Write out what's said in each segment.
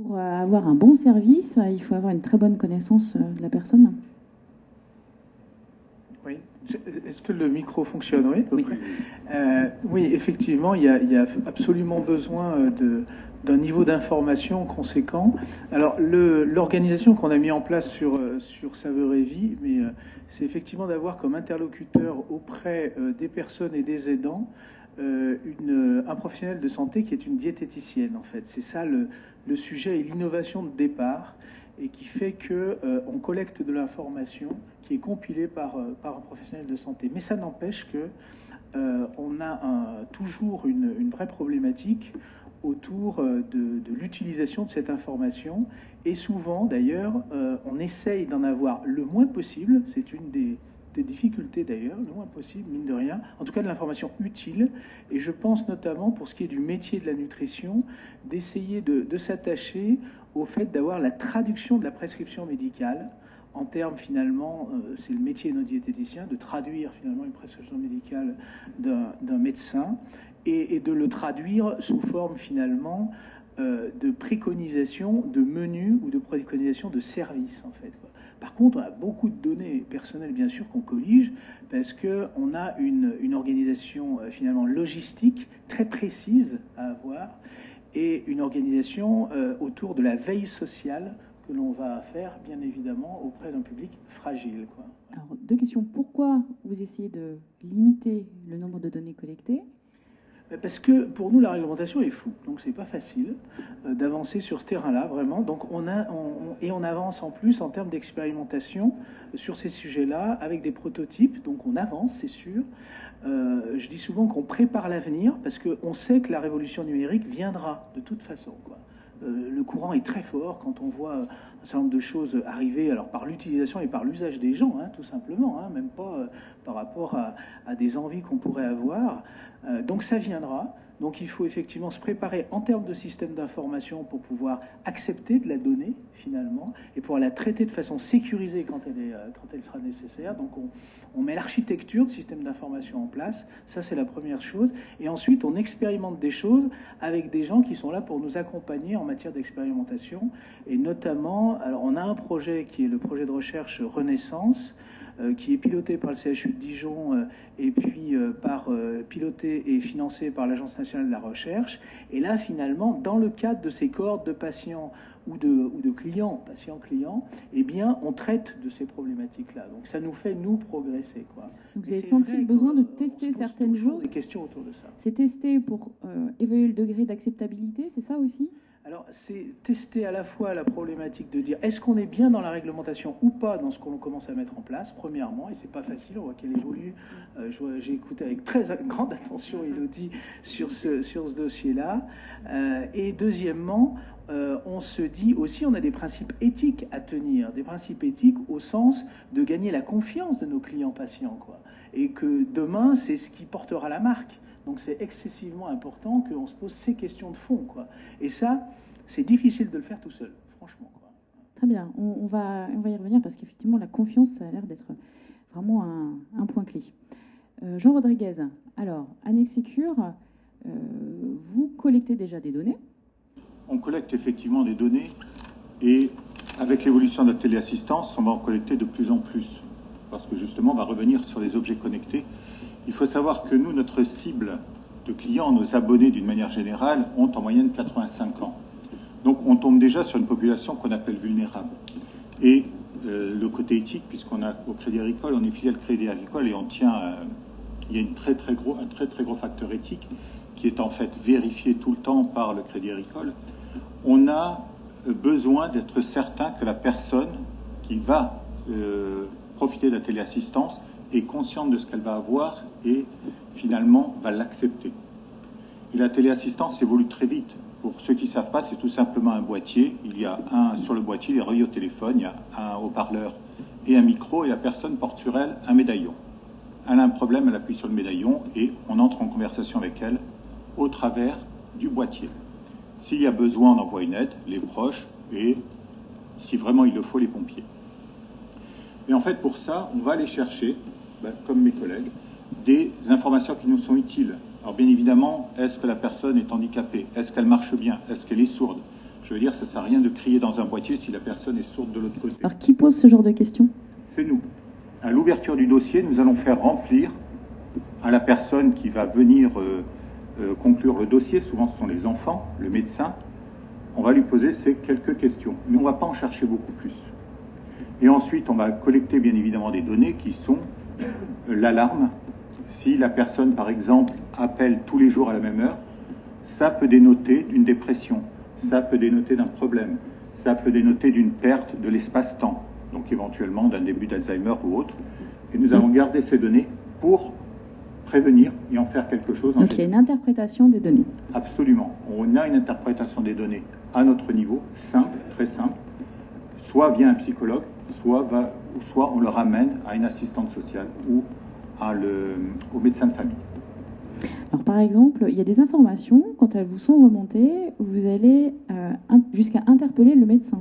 Pour avoir un bon service, il faut avoir une très bonne connaissance de la personne. Oui. Est-ce que le micro fonctionne? Oui. Oui. Oui, effectivement, il y a absolument besoin d'un niveau d'information conséquent. Alors, l'organisation qu'on a mis en place sur Saveur et Vie, c'est effectivement d'avoir comme interlocuteur auprès des personnes et des aidants un professionnel de santé qui est une diététicienne, en fait. C'est ça le sujet et l'innovation de départ, et qui fait qu'on collecte de l'information qui est compilée par un professionnel de santé. Mais ça n'empêche qu'on a toujours une vraie problématique autour de l'utilisation de cette information. Et souvent, d'ailleurs, on essaye d'en avoir le moins possible. C'est une des difficultés, d'ailleurs, le moins possible, mine de rien. En tout cas, de l'information utile. Et je pense notamment, pour ce qui est du métier de la nutrition, d'essayer de s'attacher au fait d'avoir la traduction de la prescription médicale en termes, finalement, c'est le métier de nos diététiciens, de traduire finalement une prescription médicale d'un médecin et de le traduire sous forme finalement de préconisation de menu ou de préconisation de service, en fait. Par contre, on a beaucoup de données personnelles, bien sûr, qu'on collige, parce qu'on a une organisation finalement logistique très précise à avoir, et une organisation autour de la veille sociale que l'on va faire, bien évidemment, auprès d'un public fragile, quoi. Alors, deux questions. Pourquoi vous essayez de limiter le nombre de données collectées? Parce que pour nous, la réglementation est floue, donc c'est pas facile d'avancer sur ce terrain-là, vraiment. Donc on avance en plus en termes d'expérimentation sur ces sujets-là avec des prototypes, donc on avance, c'est sûr. Je dis souvent qu'on prépare l'avenir parce qu'on sait que la révolution numérique viendra de toute façon, quoi. Le courant est très fort quand on voit un certain nombre de choses arriver, alors par l'utilisation et par l'usage des gens, tout simplement, même pas par rapport à des envies qu'on pourrait avoir. Donc ça viendra. Donc il faut effectivement se préparer en termes de système d'information pour pouvoir accepter de la donnée, finalement, et pouvoir la traiter de façon sécurisée quand elle sera nécessaire. Donc on met l'architecture de système d'information en place, ça c'est la première chose. Et ensuite on expérimente des choses avec des gens qui sont là pour nous accompagner en matière d'expérimentation. Et notamment, alors on a un projet qui est le projet de recherche Renaissance, qui est piloté par le CHU de Dijon et puis piloté et financé par l'Agence nationale de la recherche. Et là, finalement, dans le cadre de ces cohortes de patients ou de clients, patients-clients, eh bien, on traite de ces problématiques-là. Donc ça nous fait, nous, progresser, quoi. Donc vous avez senti le besoin de tester certaines choses? Des questions autour de ça. C'est tester pour évaluer le degré d'acceptabilité, c'est ça aussi? Alors, c'est tester à la fois la problématique de dire est-ce qu'on est bien dans la réglementation ou pas dans ce qu'on commence à mettre en place, premièrement, et c'est pas facile, on voit qu'elle évolue. J'ai écouté avec très grande attention Elodie sur ce dossier-là. Et deuxièmement, on se dit aussi, on a des principes éthiques à tenir, des principes éthiques au sens de gagner la confiance de nos clients patients, quoi. Et que demain, c'est ce qui portera la marque. Donc c'est excessivement important qu'on se pose ces questions de fond, quoi. Et ça, c'est difficile de le faire tout seul, franchement, quoi. Très bien, on va y revenir parce qu'effectivement, la confiance, ça a l'air d'être vraiment un point clé. Jean Rodriguez, alors, Annexecure, vous collectez déjà des données? On collecte effectivement des données et avec l'évolution de la téléassistance, on va en collecter de plus en plus parce que justement, on va revenir sur les objets connectés. Il faut savoir que nous, notre cible de clients, nos abonnés d'une manière générale, ont en moyenne 85 ans. Donc on tombe déjà sur une population qu'on appelle vulnérable. Et le côté éthique, puisqu'on a au Crédit Agricole, on est filiale Crédit Agricole et on tient, il y a un très très gros facteur éthique qui est en fait vérifié tout le temps par le Crédit Agricole. On a besoin d'être certain que la personne qui va profiter de la téléassistance est consciente de ce qu'elle va avoir et finalement va l'accepter. Et la téléassistance évolue très vite. Pour ceux qui ne savent pas, c'est tout simplement un boîtier. Il y a sur le boîtier, il est relié au téléphone, il y a un haut-parleur et un micro, et la personne porte sur elle un médaillon. Elle a un problème, elle appuie sur le médaillon et on entre en conversation avec elle au travers du boîtier. S'il y a besoin, on envoie une aide, les proches et, si vraiment il le faut, les pompiers. Et en fait, pour ça, on va aller chercher, comme mes collègues, des informations qui nous sont utiles. Alors bien évidemment, est-ce que la personne est handicapée? Est-ce qu'elle marche bien? Est-ce qu'elle est sourde? Je veux dire, ça ne sert à rien de crier dans un boîtier si la personne est sourde de l'autre côté. Alors, qui pose ce genre de questions? C'est nous. À l'ouverture du dossier, nous allons faire remplir à la personne qui va venir conclure le dossier, souvent ce sont les enfants, le médecin, on va lui poser ces quelques questions. Mais on ne va pas en chercher beaucoup plus. Et ensuite, on va collecter bien évidemment des données qui sont l'alarme. Si la personne, par exemple, appelle tous les jours à la même heure, ça peut dénoter d'une dépression, ça peut dénoter d'un problème, ça peut dénoter d'une perte de l'espace-temps, donc éventuellement d'un début d'Alzheimer ou autre. Et nous allons garder ces données pour prévenir et en faire quelque chose. Donc il y a une interprétation des données. Absolument. On a une interprétation des données à notre niveau, simple, très simple, soit via un psychologue, soit on le ramène à une assistante sociale ou au médecin de famille. Alors par exemple, il y a des informations, quand elles vous sont remontées, vous allez jusqu'à interpeller le médecin.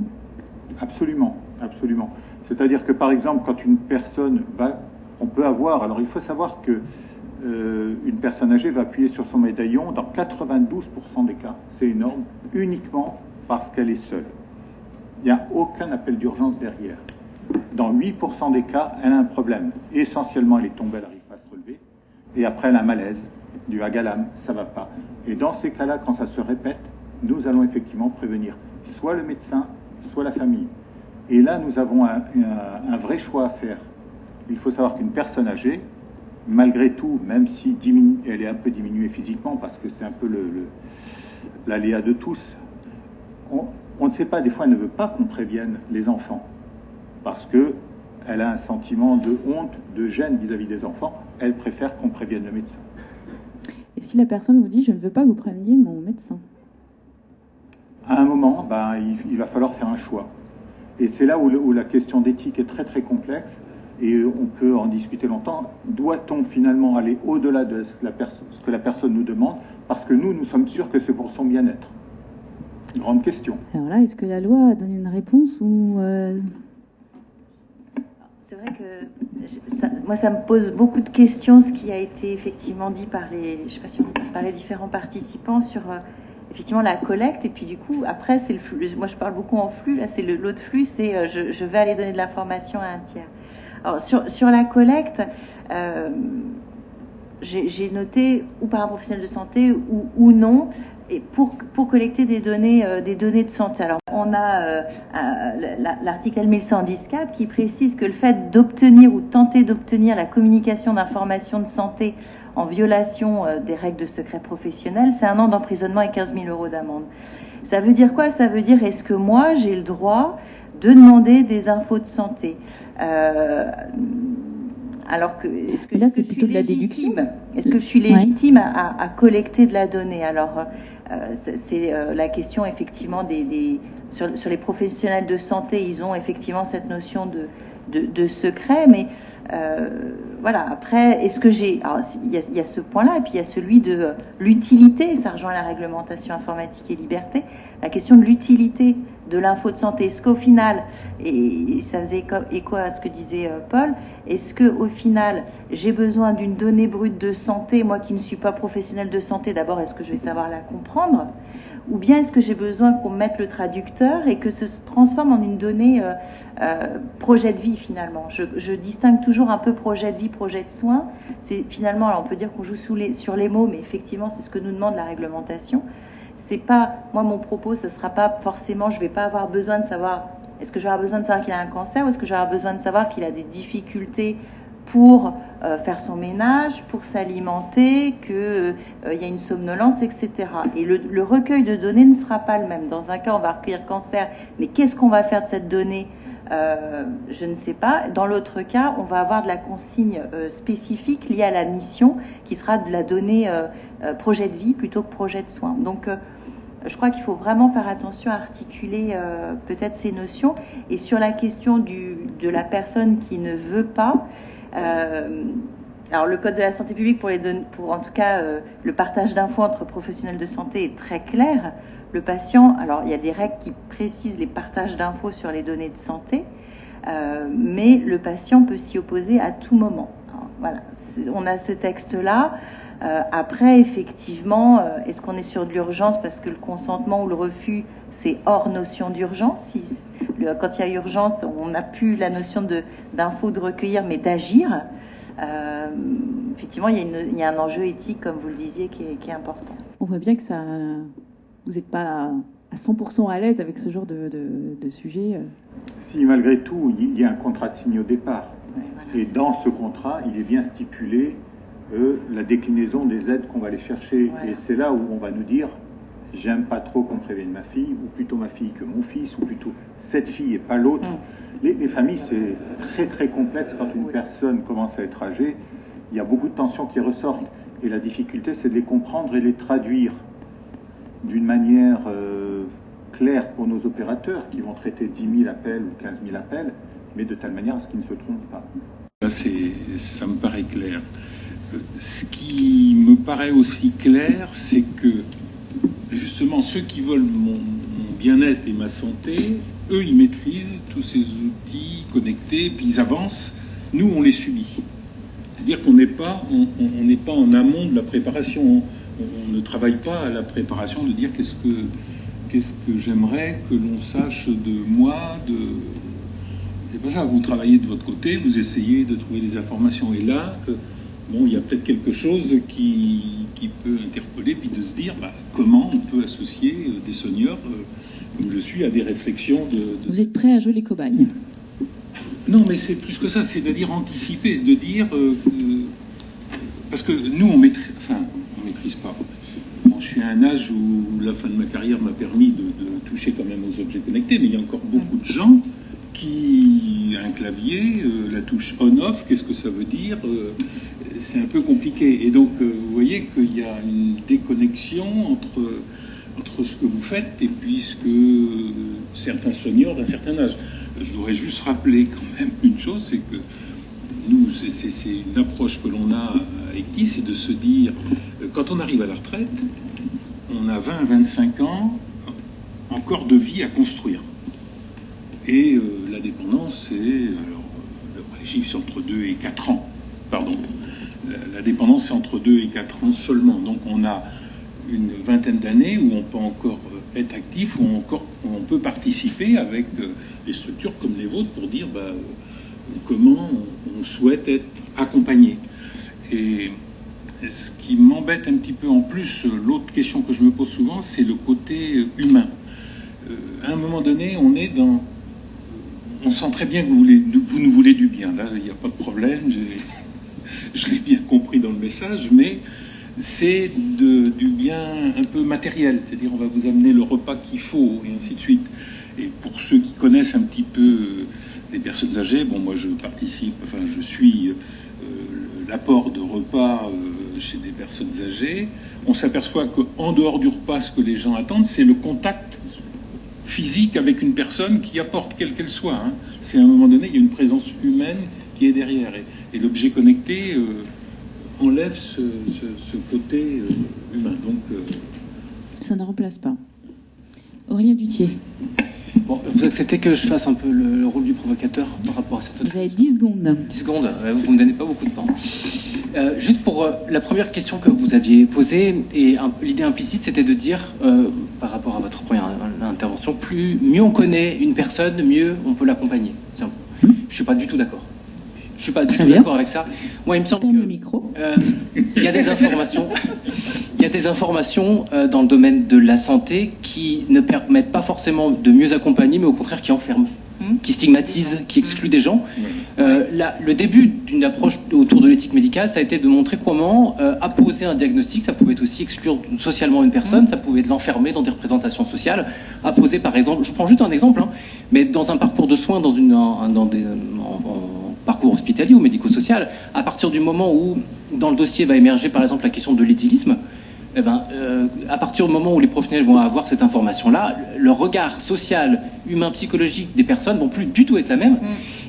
Absolument, absolument. C'est-à-dire que par exemple, quand une personne on peut avoir, alors il faut savoir que une personne âgée va appuyer sur son médaillon dans 92% des cas, c'est énorme, uniquement parce qu'elle est seule. Il n'y a aucun appel d'urgence derrière. Dans 8% des cas, elle a un problème. Essentiellement, elle est tombée, elle n'arrive pas à se relever. Et après, elle a un malaise, du vague à l'âme, ça ne va pas. Et dans ces cas-là, quand ça se répète, nous allons effectivement prévenir soit le médecin, soit la famille. Et là, nous avons un vrai choix à faire. Il faut savoir qu'une personne âgée, malgré tout, même si elle est un peu diminuée physiquement, parce que c'est un peu l'aléa de tous, on ne sait pas, des fois elle ne veut pas qu'on prévienne les enfants, parce qu'elle a un sentiment de honte, de gêne vis-à-vis des enfants, elle préfère qu'on prévienne le médecin. Et si la personne vous dit « je ne veux pas que vous préveniez mon médecin » ? À un moment, il va falloir faire un choix. Et c'est là où la question d'éthique est très très complexe, et on peut en discuter longtemps. Doit-on finalement aller au-delà de ce que la personne nous demande, parce que nous sommes sûrs que c'est pour son bien-être? Grande question. Alors là, est-ce que la loi a donné une réponse ou C'est vrai que moi, ça me pose beaucoup de questions, ce qui a été effectivement dit par je sais pas si on passe par les différents participants sur effectivement la collecte, et puis du coup, après, c'est le flux. Moi, je parle beaucoup en flux, là, c'est l'autre flux, c'est je vais aller donner de l'information à un tiers. Alors, sur la collecte, j'ai noté, ou par un professionnel de santé, ou non, et pour collecter des données de santé. Alors, on a l'article L1114 qui précise que le fait d'obtenir ou tenter d'obtenir la communication d'informations de santé en violation des règles de secret professionnel, c'est 1 an d'emprisonnement et 15 000 € d'amende. Ça veut dire quoi? Ça veut dire, est-ce que moi, j'ai le droit de demander des infos de santé? Alors que, est-ce que là, c'est plutôt de la déduction. Est-ce que je suis légitime à collecter de la donnée? Alors, c'est la question effectivement sur les professionnels de santé, ils ont effectivement cette notion de secret, mais voilà. Après, est-ce que il y a ce point-là, et puis il y a celui de l'utilité. Ça rejoint la réglementation informatique et liberté. La question de l'utilité de l'info de santé. Est-ce qu'au final, et ça faisait écho à ce que disait Paul, est-ce qu'au final, j'ai besoin d'une donnée brute de santé, moi qui ne suis pas professionnel de santé, d'abord, est-ce que je vais savoir la comprendre? Ou bien est-ce que j'ai besoin qu'on mette le traducteur et que ce se transforme en une donnée projet de vie finalement? Je distingue toujours un peu projet de vie, projet de soins. C'est finalement, alors on peut dire qu'on joue sur les mots, mais effectivement, c'est ce que nous demande la réglementation. C'est pas, moi mon propos, ce sera pas forcément, je vais pas avoir besoin de savoir, est-ce que je vais avoir besoin de savoir qu'il a un cancer, ou est-ce que je vais avoir besoin de savoir qu'il a des difficultés pour faire son ménage, pour s'alimenter, qu'il y a une somnolence, etc. Et le recueil de données ne sera pas le même. Dans un cas, on va recueillir cancer, mais qu'est-ce qu'on va faire de cette donnée? Je ne sais pas. Dans l'autre cas, on va avoir de la consigne spécifique liée à la mission, qui sera de la donnée projet de vie plutôt que projet de soins. Donc, je crois qu'il faut vraiment faire attention à articuler peut-être ces notions. Et sur la question de la personne qui ne veut pas, alors le code de la santé publique pour en tout cas le partage d'infos entre professionnels de santé est très clair. Le patient, alors il y a des règles qui précisent les partages d'infos sur les données de santé, mais le patient peut s'y opposer à tout moment. Alors, voilà, on a ce texte-là. Après, effectivement, est-ce qu'on est sur de l'urgence parce que le consentement ou le refus, c'est hors notion d'urgence. Quand il y a urgence, on n'a plus la notion d'info, de recueillir, mais d'agir. Effectivement, il y a un enjeu éthique, comme vous le disiez, qui est important. On voit bien que vous n'êtes pas à 100% à l'aise avec ce genre de sujet. Si, malgré tout, il y a un contrat de signé au départ. Ouais, voilà, et dans ce contrat, il est bien stipulé la déclinaison des aides qu'on va aller chercher. Voilà. Et c'est là où on va nous dire, j'aime pas trop qu'on prévienne ma fille, ou plutôt ma fille que mon fils, ou plutôt cette fille et pas l'autre. Les familles, c'est très très complexe quand une personne commence à être âgée. Il y a beaucoup de tensions qui ressortent. Et la difficulté, c'est de les comprendre et les traduire d'une manière claire pour nos opérateurs qui vont traiter 10 000 appels ou 15 000 appels, mais de telle manière à ce qu'ils ne se trompent pas. Là, ça me paraît clair. Ce qui me paraît aussi clair, c'est que justement ceux qui veulent mon bien-être et ma santé, eux, ils maîtrisent tous ces outils connectés, puis ils avancent. Nous, on les subit. C'est-à-dire qu'on n'est pas en amont de la préparation. On ne travaille pas à la préparation de dire qu'est-ce que j'aimerais que l'on sache de moi. C'est pas ça. Vous travaillez de votre côté, vous essayez de trouver des informations. Et là, bon, il y a peut-être quelque chose qui peut interpeller, puis de se dire comment on peut associer des seniors, comme je suis, à des réflexions de... Vous êtes prêt à jouer les cobayes? Non, mais c'est plus que ça, c'est-à-dire anticiper, de dire... parce que nous, on maîtrise pas. Bon, je suis à un âge où la fin de ma carrière m'a permis de toucher quand même aux objets connectés, mais il y a encore beaucoup de gens qui... Un clavier, la touche on-off, qu'est-ce que ça veut dire? C'est un peu compliqué. Et donc, vous voyez qu'il y a une déconnexion entre ce que vous faites et puis ce que certains seniors d'un certain âge. Je voudrais juste rappeler quand même une chose, c'est que nous, c'est une approche que l'on a avec TI, c'est de se dire, quand on arrive à la retraite, on a 20-25 ans encore de vie à construire. Et la dépendance, c'est, alors, les chiffres, c'est entre 2 et 4 ans. Pardon. La dépendance, c'est entre 2 et 4 ans seulement. Donc on a une vingtaine d'années où on peut encore être actif, où on peut participer avec des structures comme les vôtres pour dire comment on souhaite être accompagné. Et ce qui m'embête un petit peu en plus, l'autre question que je me pose souvent, c'est le côté humain. À un moment donné, on sent très bien que vous nous voulez du bien. Là, il n'y a pas de problème. Je l'ai bien compris dans le message, mais c'est du bien un peu matériel. C'est-à-dire, on va vous amener le repas qu'il faut, et ainsi de suite. Et pour ceux qui connaissent un petit peu les personnes âgées, bon, moi, je suis l'apport de repas chez des personnes âgées. On s'aperçoit qu'en dehors du repas, ce que les gens attendent, c'est le contact physique avec une personne qui apporte, quelle qu'elle soit. Hein. C'est à un moment donné, il y a une présence humaine qui est derrière. Et l'objet connecté enlève ce côté humain. Donc, ça ne remplace pas. Aurélien Duthier. Bon, vous acceptez que je fasse un peu le rôle du provocateur par rapport à cette autre... Vous avez 10 secondes. 10 secondes, vous ne me donnez pas beaucoup de temps. Juste pour la première question que vous aviez posée, et l'idée implicite, c'était de dire, par rapport à votre première intervention, mieux on connaît une personne, mieux on peut l'accompagner. Je ne suis pas du tout d'accord. Je ne suis pas du tout d'accord avec ça. Moi, il me semble qu'il y a des informations... Il y a des informations dans le domaine de la santé qui ne permettent pas forcément de mieux accompagner, mais au contraire qui enferment, qui stigmatisent, qui excluent des gens. Le début d'une approche autour de l'éthique médicale, ça a été de montrer comment apposer un diagnostic, ça pouvait aussi exclure socialement une personne, ça pouvait l'enfermer dans des représentations sociales. Apposer par exemple, je prends juste un exemple, mais dans un parcours de soins, en parcours hospitalier ou médico-social, à partir du moment où dans le dossier va émerger par exemple la question de l'éthylisme, à partir du moment où les professionnels vont avoir cette information-là, le regard social, humain, psychologique des personnes vont plus du tout être la même.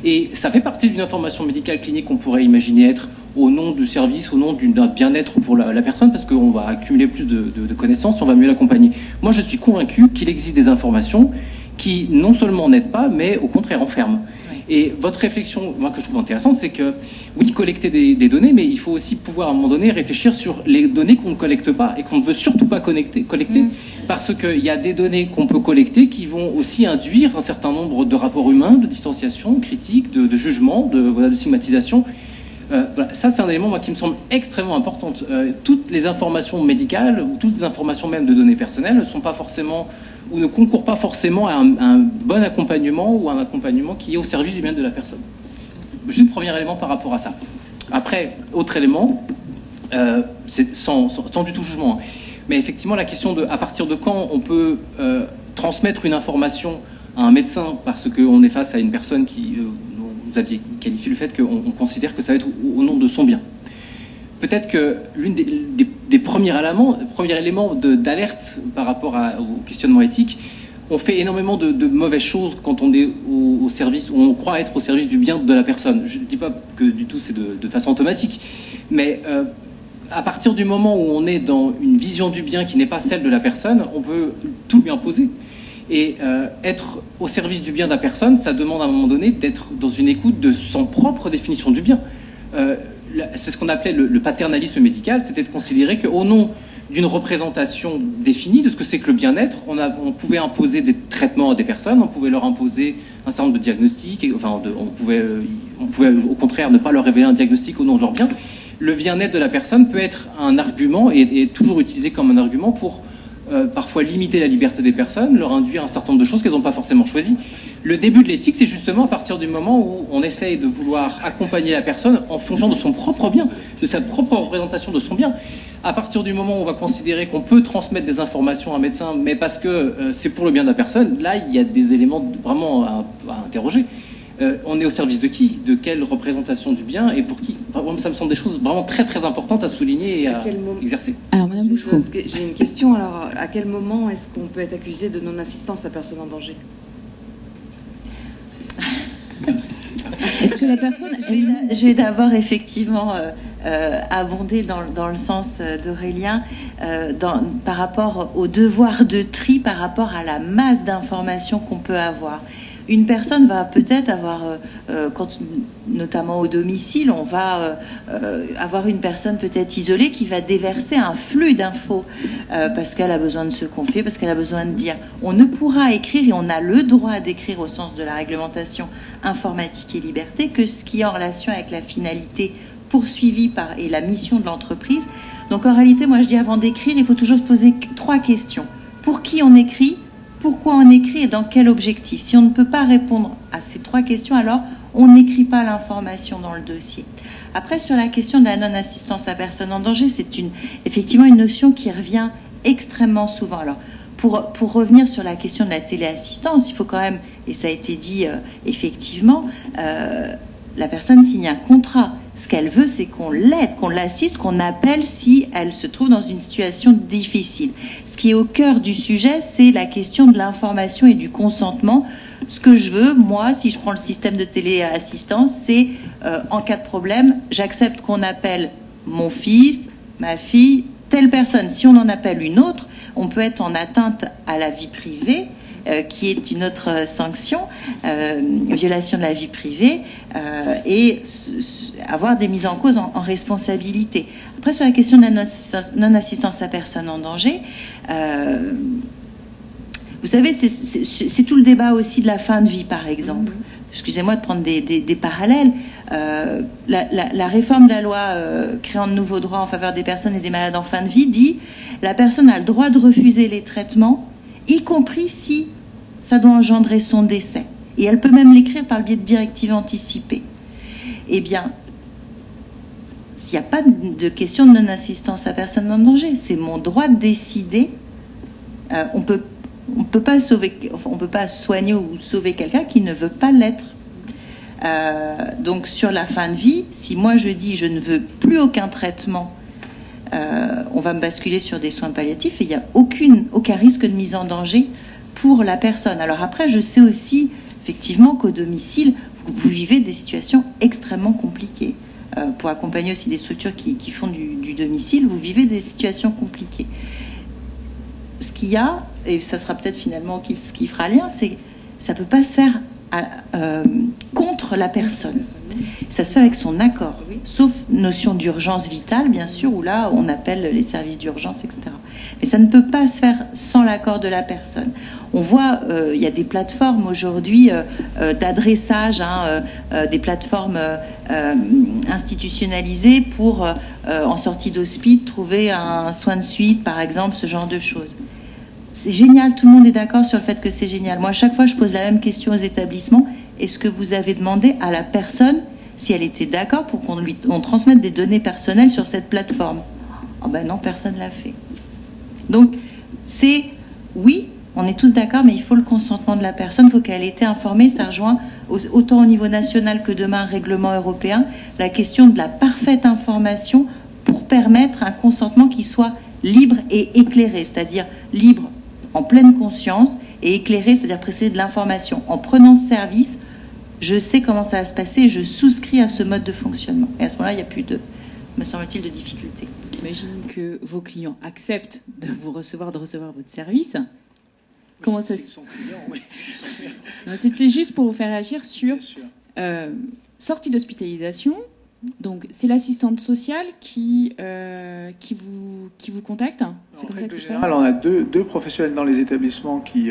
Et ça fait partie d'une information médicale clinique qu'on pourrait imaginer être au nom du service, au nom d'un bien-être pour la personne, parce qu'on va accumuler plus de connaissances, on va mieux l'accompagner. Moi, je suis convaincu qu'il existe des informations qui non sellement n'aident pas, mais au contraire enferment. Et votre réflexion, moi, que je trouve intéressante, c'est que, oui, collecter des données, mais il faut aussi pouvoir, à un moment donné, réfléchir sur les données qu'on ne collecte pas et qu'on ne veut surtout pas collecter, parce qu'il y a des données qu'on peut collecter qui vont aussi induire un certain nombre de rapports humains, de distanciation, critique, de jugement, de stigmatisation. Voilà, ça, c'est un élément, moi, qui me semble extrêmement important. Toutes les informations médicales, ou toutes les informations même de données personnelles, ne sont pas forcément, ou ne concourent pas forcément à un bon accompagnement, ou un accompagnement qui est au service du bien de la personne. Juste premier élément par rapport à ça. Après, autre élément, c'est sans du tout jugement, hein, mais effectivement, la question de à partir de quand on peut transmettre une information à un médecin parce qu'on est face à une personne qui... vous aviez qualifié le fait qu'on considère que ça va être au nom de son bien. Peut-être que l'une des premiers éléments d'alerte par rapport au questionnement éthique, on fait énormément de mauvaises choses quand on est au service, ou on croit être au service du bien de la personne. Je ne dis pas que du tout c'est de façon automatique, mais à partir du moment où on est dans une vision du bien qui n'est pas celle de la personne, on peut tout lui imposer. Et être au service du bien de la personne, ça demande à un moment donné d'être dans une écoute de son propre définition du bien. C'est ce qu'on appelait le paternalisme médical, c'était de considérer qu'au nom d'une représentation définie de ce que c'est que le bien-être, on pouvait imposer des traitements à des personnes, on pouvait leur imposer un certain nombre de diagnostics, on pouvait au contraire ne pas leur révéler un diagnostic au nom de leur bien. Le bien-être de la personne peut être un argument et toujours utilisé comme un argument pour parfois limiter la liberté des personnes, leur induire un certain nombre de choses qu'elles n'ont pas forcément choisies. Le début de l'éthique, c'est justement à partir du moment où on essaye de vouloir accompagner la personne en fonction de son propre bien, de sa propre représentation de son bien. À partir du moment où on va considérer qu'on peut transmettre des informations à un médecin, mais parce que c'est pour le bien de la personne, là, il y a des éléments vraiment à interroger. On est au service de qui? De quelle représentation du bien et pour qui? Ça me semble des choses vraiment très très importantes à souligner et à exercer. Alors, Madame Bouchereau. J'ai une question. Alors, à quel moment est-ce qu'on peut être accusé de non-assistance à personne en danger? Est-ce que la personne... Je vais d'abord effectivement abonder dans le sens d'Aurélien par rapport au devoir de tri, par rapport à la masse d'informations qu'on peut avoir. Une personne va peut-être avoir, notamment au domicile, on va avoir une personne peut-être isolée qui va déverser un flux d'infos parce qu'elle a besoin de se confier, parce qu'elle a besoin de dire. On ne pourra écrire, et on a le droit d'écrire au sens de la réglementation informatique et liberté, que ce qui est en relation avec la finalité poursuivie et la mission de l'entreprise. Donc en réalité, moi je dis avant d'écrire, il faut toujours se poser 3 questions. Pour qui on écrit ? Pourquoi on écrit et dans quel objectif? Si on ne peut pas répondre à ces 3 questions, alors on n'écrit pas l'information dans le dossier. Après, sur la question de la non-assistance à personne en danger, c'est effectivement une notion qui revient extrêmement souvent. Alors, pour revenir sur la question de la téléassistance, il faut quand même, et ça a été dit effectivement, la personne signe un contrat. Ce qu'elle veut, c'est qu'on l'aide, qu'on l'assiste, qu'on appelle si elle se trouve dans une situation difficile. Ce qui est au cœur du sujet, c'est la question de l'information et du consentement. Ce que je veux, moi, si je prends le système de téléassistance, c'est en cas de problème, j'accepte qu'on appelle mon fils, ma fille, telle personne. Si on en appelle une autre, on peut être en atteinte à la vie privée, qui est une autre sanction, violation de la vie privée, et avoir des mises en cause en responsabilité. Après, sur la question de la non-assistance à personne en danger, vous savez, c'est tout le débat aussi de la fin de vie, par exemple. Excusez-moi de prendre des parallèles. La réforme de la loi créant de nouveaux droits en faveur des personnes et des malades en fin de vie dit la personne a le droit de refuser les traitements, y compris si ça doit engendrer son décès. Et elle peut même l'écrire par le biais de directives anticipées. Eh bien, s'il n'y a pas de question de non-assistance à personne en danger, c'est mon droit de décider. On peut pas soigner ou sauver quelqu'un qui ne veut pas l'être. Donc, sur la fin de vie, si moi je dis je ne veux plus aucun traitement, on va me basculer sur des soins palliatifs et il n'y a aucun risque de mise en danger pour la personne. Alors après, je sais aussi effectivement qu'au domicile, vous vivez des situations extrêmement compliquées. Pour accompagner aussi des structures qui font du domicile, vous vivez des situations compliquées. Ce qu'il y a, et ça sera peut-être finalement ce qui fera lien, c'est que ça ne peut pas se faire contre la personne. Ça se fait avec son accord, sauf notion d'urgence vitale, bien sûr, où là, on appelle les services d'urgence, etc. Mais ça ne peut pas se faire sans l'accord de la personne. On voit, il y a des plateformes aujourd'hui d'adressage, des plateformes institutionnalisées pour, en sortie d'hospice, trouver un soin de suite, par exemple, ce genre de choses. C'est génial, tout le monde est d'accord sur le fait que c'est génial. Moi, à chaque fois, je pose la même question aux établissements. Est-ce que vous avez demandé à la personne si elle était d'accord pour qu'on transmette des données personnelles sur cette plateforme? Oh ben non, personne ne l'a fait. Donc, c'est oui, on est tous d'accord, mais il faut le consentement de la personne, il faut qu'elle ait été informée. Ça rejoint autant au niveau national que demain, règlement européen, la question de la parfaite information pour permettre un consentement qui soit libre et éclairé, c'est-à-dire libre en pleine conscience et éclairé, c'est-à-dire précédé de l'information. En prenant ce service, je sais comment ça va se passer et je souscris à ce mode de fonctionnement. Et à ce moment-là, il n'y a plus de, me semble-t-il, de difficultés. J'imagine que vos clients acceptent de vous recevoir, de recevoir votre service. Comment ça se... Oui. C'était juste pour vous faire agir sur sortie d'hospitalisation. Donc, c'est l'assistante sociale qui vous contacte. C'est comme ça que c'est fait. En général, on a deux professionnels dans les établissements qui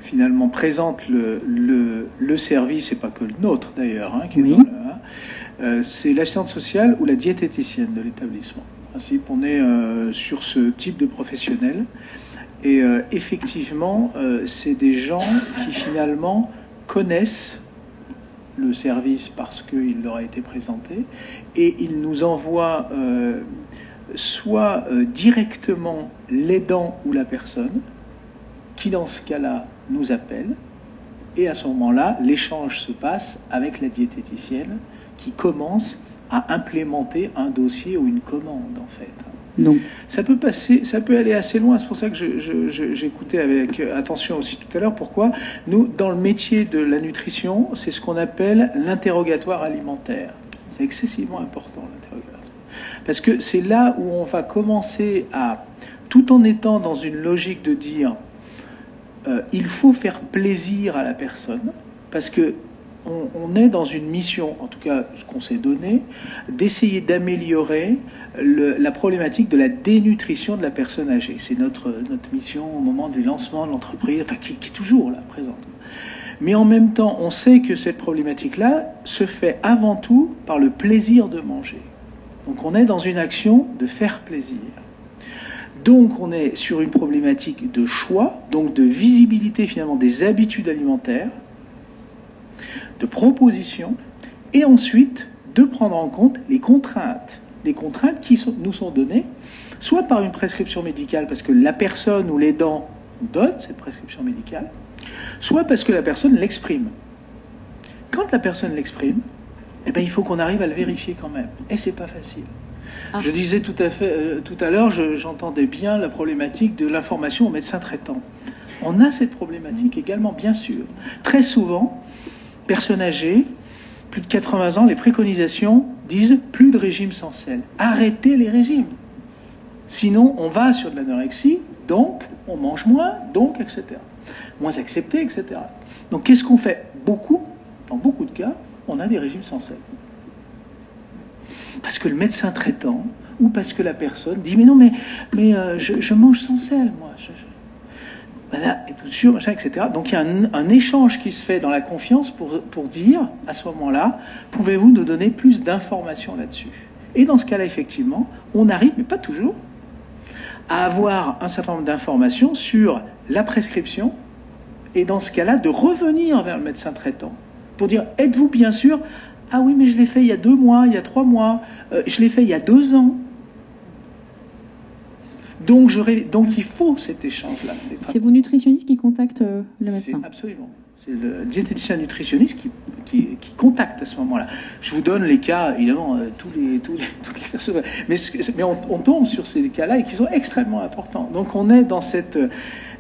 finalement présentent le service, et pas que le nôtre d'ailleurs, qui est c'est l'assistante sociale ou la diététicienne de l'établissement. En principe, on est sur ce type de professionnel. Et effectivement, c'est des gens qui finalement connaissent le service parce qu'il leur a été présenté, et ils nous envoient soit directement l'aidant ou la personne, qui dans ce cas-là nous appelle, et à ce moment-là, l'échange se passe avec la diététicienne qui commence à implémenter un dossier ou une commande en fait. Non. Ça peut aller assez loin. C'est pour ça que j'écoutais avec attention aussi tout à l'heure. Pourquoi? Nous, dans le métier de la nutrition, c'est ce qu'on appelle l'interrogatoire alimentaire. C'est excessivement important, l'interrogatoire. Parce que c'est là où on va commencer à, tout en étant dans une logique de dire il faut faire plaisir à la personne, parce que on est dans une mission, en tout cas ce qu'on s'est donné, d'essayer d'améliorer la problématique de la dénutrition de la personne âgée. C'est notre mission au moment du lancement de l'entreprise, enfin qui est toujours là, présente. Mais en même temps, on sait que cette problématique-là se fait avant tout par le plaisir de manger. Donc on est dans une action de faire plaisir. Donc on est sur une problématique de choix, donc de visibilité finalement des habitudes alimentaires, de proposition, et ensuite de prendre en compte les contraintes qui nous sont données, soit par une prescription médicale, parce que la personne ou l'aidant nous donne cette prescription médicale, soit parce que la personne l'exprime. Quand la personne l'exprime, eh bien, il faut qu'on arrive à le vérifier quand même, et c'est pas facile. Ah. Je disais tout à l'heure, j'entendais bien la problématique de l'information au médecin traitant. On a cette problématique également, bien sûr. Très souvent, personnes âgées, plus de 80 ans, les préconisations disent plus de régime sans sel. Arrêtez les régimes. Sinon, on va sur de l'anorexie, donc on mange moins, donc, etc. Moins accepté, etc. Donc, qu'est-ce qu'on fait? Dans beaucoup de cas, on a des régimes sans sel. Parce que le médecin traitant, ou parce que la personne dit, mais non, mais je mange sans sel, moi. Voilà, et tout sûr, machin, etc. Donc il y a un échange qui se fait dans la confiance pour dire, à ce moment-là, pouvez-vous nous donner plus d'informations là-dessus? Et dans ce cas-là, effectivement, on arrive, mais pas toujours, à avoir un certain nombre d'informations sur la prescription, et dans ce cas-là, de revenir vers le médecin traitant, pour dire, êtes-vous bien sûr? Ah oui, mais je l'ai fait il y a 2 mois, il y a 3 mois, je l'ai fait il y a 2 ans. Donc il faut cet échange-là. C'est vos nutritionnistes qui contactent le médecin? Absolument. C'est le diététicien nutritionniste qui contacte à ce moment-là. Je vous donne les cas, évidemment, toutes les personnes. Mais on tombe sur ces cas-là et qui sont extrêmement importants. Donc on est dans cette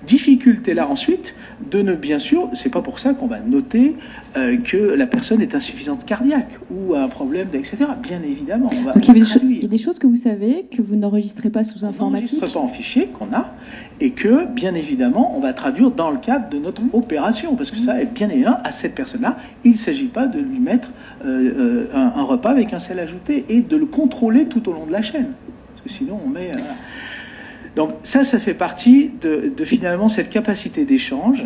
Difficulté là ensuite de ne, bien sûr, c'est pas pour ça qu'on va noter que la personne est insuffisante cardiaque ou a un problème, etc. Bien évidemment, on va Donc il y a des choses que vous savez, que vous n'enregistrez pas sous informatique. On n'enregistre pas en fichier qu'on a, et que, bien évidemment, on va traduire dans le cadre de notre opération, parce que ça, bien évidemment, à cette personne-là, il ne s'agit pas de lui mettre un repas avec un sel ajouté et de le contrôler tout au long de la chaîne, parce que sinon on met... Donc ça fait partie de finalement cette capacité d'échange,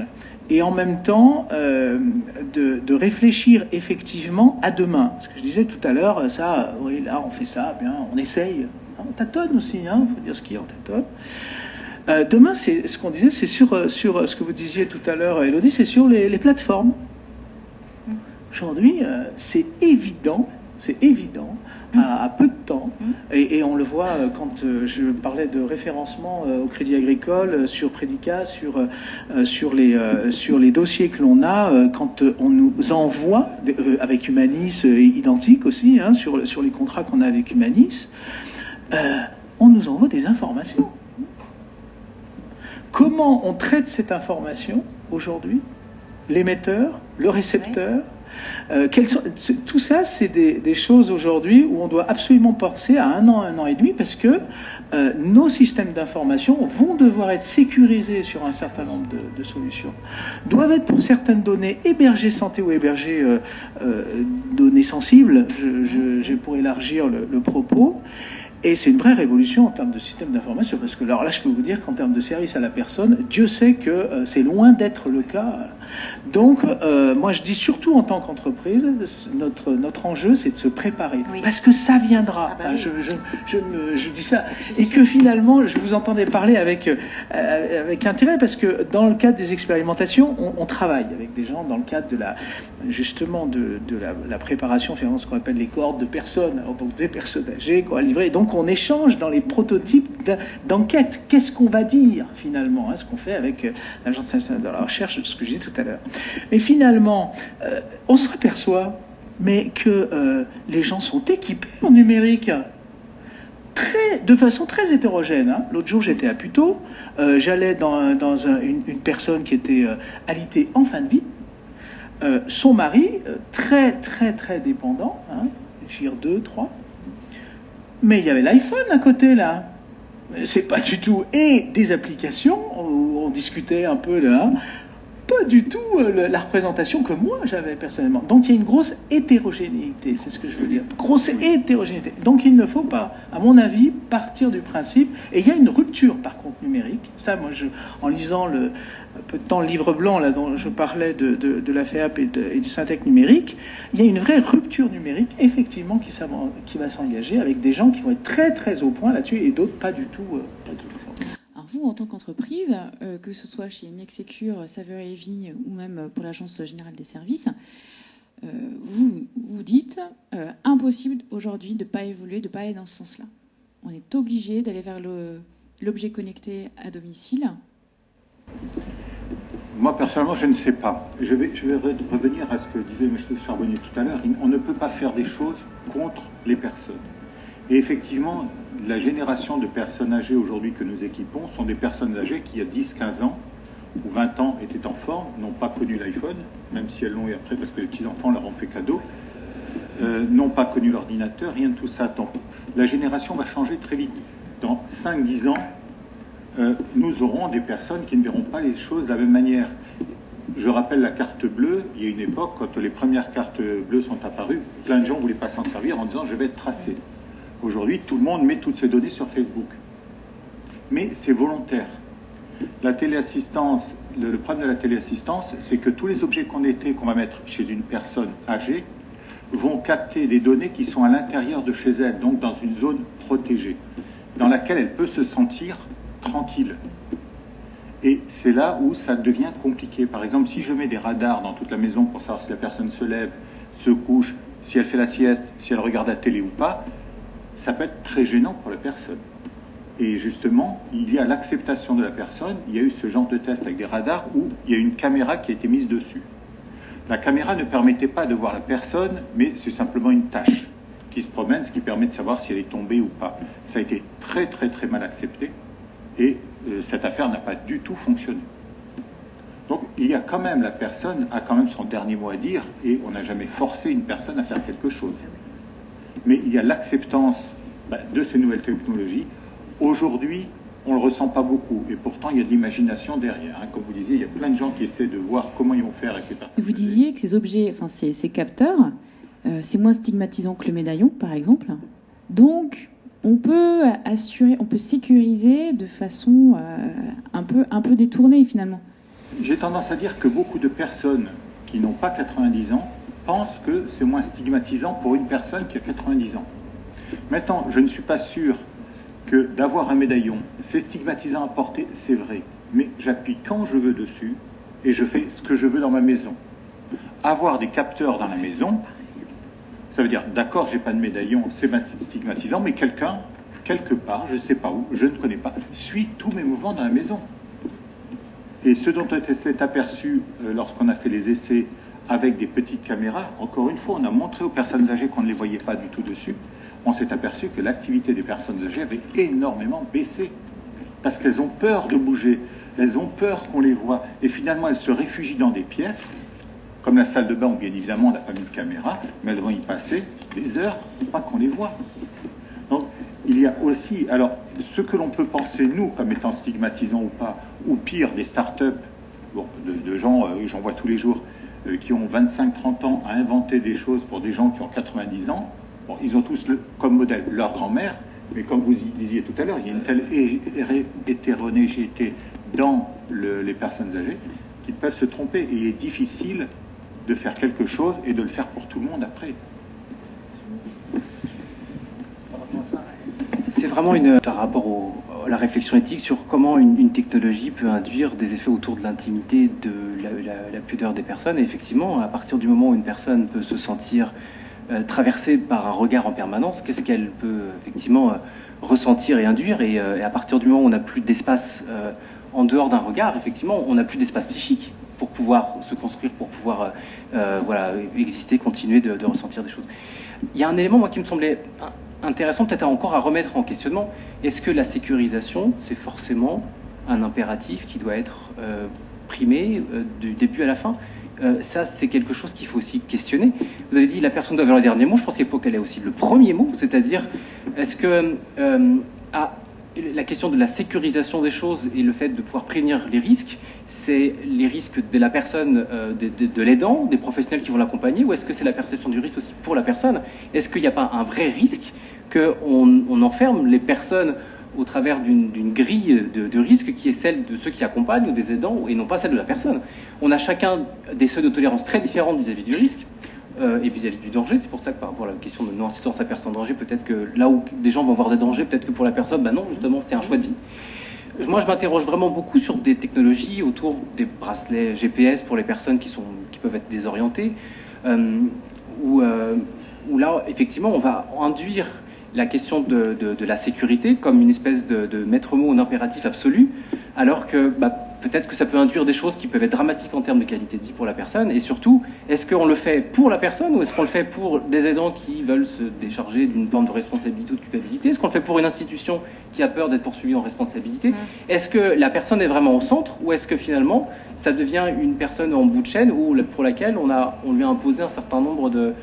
et en même temps de réfléchir effectivement à demain. Ce que je disais tout à l'heure, ça, oui, là on fait ça, bien, on essaye. On tâtonne aussi, il faut dire ce qui est, on tâtonne. Demain, c'est ce qu'on disait, c'est sur ce que vous disiez tout à l'heure, Élodie, c'est sur les plateformes. Aujourd'hui, c'est évident, à peu de temps, et on le voit quand je parlais de référencement au Crédit Agricole, sur Prédicat, sur les dossiers que l'on a, quand on nous envoie, avec Humanis, identique aussi, sur les contrats qu'on a avec Humanis, on nous envoie des informations. Comment on traite cette information aujourd'hui? L'émetteur, le récepteur, tout ça, c'est des choses aujourd'hui où on doit absolument penser à un an et demi, parce que nos systèmes d'information vont devoir être sécurisés sur un certain nombre de solutions, doivent être pour certaines données hébergées santé ou hébergées données sensibles, pour élargir le propos. Et c'est une vraie révolution en termes de système d'information, parce que alors là, je peux vous dire qu'en termes de service à la personne, Dieu sait que c'est loin d'être le cas. Donc, moi, je dis surtout en tant qu'entreprise, notre enjeu, c'est de se préparer, parce que ça viendra. Ah bah oui. Je dis ça, et que finalement, je vous entendais parler avec intérêt, parce que dans le cadre des expérimentations, on travaille avec des gens dans le cadre de la préparation, finalement, ce qu'on appelle les cohortes de personnes, donc des personnes âgées, quoi, livrées. Donc, on échange dans les prototypes d'enquête. Qu'est-ce qu'on va dire, finalement, ce qu'on fait avec l'Agence nationale de la recherche, ce que je disais tout à l'heure. Mais finalement, on se aperçoit que les gens sont équipés en numérique de façon très hétérogène. L'autre jour, j'étais à Puteaux, j'allais dans une personne qui était alitée en fin de vie. Son mari, très très très dépendant, GIR 2, 3, mais il y avait l'iPhone à côté, là. C'est pas du tout. Et des applications, où on discutait un peu là, pas du tout la représentation que moi j'avais personnellement. Donc il y a une grosse hétérogénéité, c'est ce que je veux dire. Grosse hétérogénéité. Donc il ne faut pas, à mon avis, partir du principe. Et il y a une rupture, par contre, numérique. Ça, moi, en lisant peu de temps le livre blanc là dont je parlais de la FEAP et du Syntec numérique, il y a une vraie rupture numérique, effectivement, qui va s'engager avec des gens qui vont être très très au point là-dessus et d'autres pas du tout. Alors vous, en tant qu'entreprise, que ce soit chez Nexecure, Saveur et Vigne ou même pour l'Agence générale des services, vous dites impossible aujourd'hui de ne pas évoluer, de ne pas aller dans ce sens-là. On est obligé d'aller vers l'objet connecté à domicile. Moi, personnellement, je ne sais pas. Je vais revenir à ce que disait M. Charbonnier tout à l'heure. On ne peut pas faire des choses contre les personnes. Et effectivement, la génération de personnes âgées aujourd'hui que nous équipons sont des personnes âgées qui, il y a 10, 15 ans ou 20 ans, étaient en forme, n'ont pas connu l'iPhone, même si elles l'ont eu après parce que les petits-enfants leur ont fait cadeau, n'ont pas connu l'ordinateur, rien de tout ça. Donc, la génération va changer très vite. Dans 5-10 ans, nous aurons des personnes qui ne verront pas les choses de la même manière. Je rappelle la carte bleue. Il y a une époque, quand les premières cartes bleues sont apparues, plein de gens ne voulaient pas s'en servir en disant « je vais être tracé ». Aujourd'hui, tout le monde met toutes ses données sur Facebook. Mais c'est volontaire. La téléassistance, le problème de la téléassistance, c'est que tous les objets qu'on va mettre chez une personne âgée vont capter les données qui sont à l'intérieur de chez elle, donc dans une zone protégée, dans laquelle elle peut se sentir tranquille. Et c'est là où ça devient compliqué. Par exemple, si je mets des radars dans toute la maison pour savoir si la personne se lève, se couche, si elle fait la sieste, si elle regarde la télé ou pas, ça peut être très gênant pour la personne. Et justement, il y a l'acceptation de la personne. Il y a eu ce genre de test avec des radars où il y a une caméra qui a été mise dessus. La caméra ne permettait pas de voir la personne, mais c'est simplement une tache qui se promène, ce qui permet de savoir si elle est tombée ou pas. Ça a été très très très mal accepté. Et cette affaire n'a pas du tout fonctionné. Donc il y a quand même, la personne a quand même son dernier mot à dire, et on n'a jamais forcé une personne à faire quelque chose. Mais il y a l'acceptance de ces nouvelles technologies. Aujourd'hui, on ne le ressent pas beaucoup, et pourtant il y a de l'imagination derrière. Hein. Comme vous disiez, il y a plein de gens qui essaient de voir comment ils vont faire avec les personnes. Vous disiez que ces objets, enfin ces capteurs, c'est moins stigmatisant que le médaillon, par exemple. Donc, on peut assurer, on peut sécuriser de façon un peu détournée, finalement. J'ai tendance à dire que beaucoup de personnes qui n'ont pas 90 ans pensent que c'est moins stigmatisant pour une personne qui a 90 ans. Maintenant, je ne suis pas sûr que d'avoir un médaillon, c'est stigmatisant à porter, c'est vrai. Mais j'appuie quand je veux dessus et je fais ce que je veux dans ma maison. Avoir des capteurs dans la maison, ça veut dire, d'accord, j'ai pas de médaillon, c'est stigmatisant, mais quelqu'un, quelque part, je ne sais pas où, je ne connais pas, suit tous mes mouvements dans la maison. Et ce dont on s'est aperçu lorsqu'on a fait les essais avec des petites caméras, encore une fois, on a montré aux personnes âgées qu'on ne les voyait pas du tout dessus, on s'est aperçu que l'activité des personnes âgées avait énormément baissé. Parce qu'elles ont peur de bouger, elles ont peur qu'on les voit. Et finalement, elles se réfugient dans des pièces, comme la salle de bain où bien évidemment on n'a pas mis de caméra, mais elles vont y passer des heures pour pas qu'on les voit. Donc, il y a aussi, alors, ce que l'on peut penser, nous, comme étant stigmatisant ou pas, ou pire, des start-up, bon, de gens, j'en vois tous les jours, qui ont 25-30 ans à inventer des choses pour des gens qui ont 90 ans. Bon, ils ont tous comme modèle leur grand-mère, mais comme vous disiez tout à l'heure, il y a une telle hétérogénéité dans les personnes âgées qu'ils peuvent se tromper. Et il est difficile de faire quelque chose et de le faire pour tout le monde après. C'est vraiment un rapport à la réflexion éthique sur comment une technologie peut induire des effets autour de l'intimité, de la pudeur des personnes. Et effectivement, à partir du moment où une personne peut se sentir traversée par un regard en permanence, qu'est-ce qu'elle peut effectivement ressentir et induire, et à partir du moment où on n'a plus d'espace en dehors d'un regard, effectivement, on n'a plus d'espace psychique pour pouvoir se construire, pour pouvoir exister, continuer de ressentir des choses. Il y a un élément, moi, qui me semblait intéressant, peut-être encore à remettre en questionnement. Est-ce que la sécurisation, c'est forcément un impératif qui doit être primé du début à la fin? Ça, c'est quelque chose qu'il faut aussi questionner. Vous avez dit la personne doit avoir le dernier mot. Je pense qu'il faut qu'elle ait aussi le premier mot, c'est-à-dire, est-ce que la question de la sécurisation des choses et le fait de pouvoir prévenir les risques, c'est les risques de la personne, de l'aidant, des professionnels qui vont l'accompagner, ou est-ce que c'est la perception du risque aussi pour la personne? Est-ce qu'il n'y a pas un vrai risque qu'on enferme les personnes au travers d'une grille de risque qui est celle de ceux qui accompagnent ou des aidants, et non pas celle de la personne? On a chacun des seuils de tolérance très différents vis-à-vis du risque et vis-à-vis du danger. C'est pour ça que par rapport à la question de non-assistance à personne en danger, peut-être que là où des gens vont voir des dangers, peut-être que pour la personne, non, justement, c'est un choix de vie. Moi, je m'interroge vraiment beaucoup sur des technologies autour des bracelets GPS pour les personnes qui peuvent être désorientées, où là, effectivement, on va induire la question de la sécurité comme une espèce de maître mot, un impératif absolu, alors que peut-être que ça peut induire des choses qui peuvent être dramatiques en termes de qualité de vie pour la personne. Et surtout, est-ce qu'on le fait pour la personne, ou est-ce qu'on le fait pour des aidants qui veulent se décharger d'une forme de responsabilité ou de culpabilité? Est-ce qu'on le fait pour une institution qui a peur d'être poursuivie en responsabilité? Est-ce que la personne est vraiment au centre, ou est-ce que finalement ça devient une personne en bout de chaîne pour laquelle on lui a imposé un certain nombre de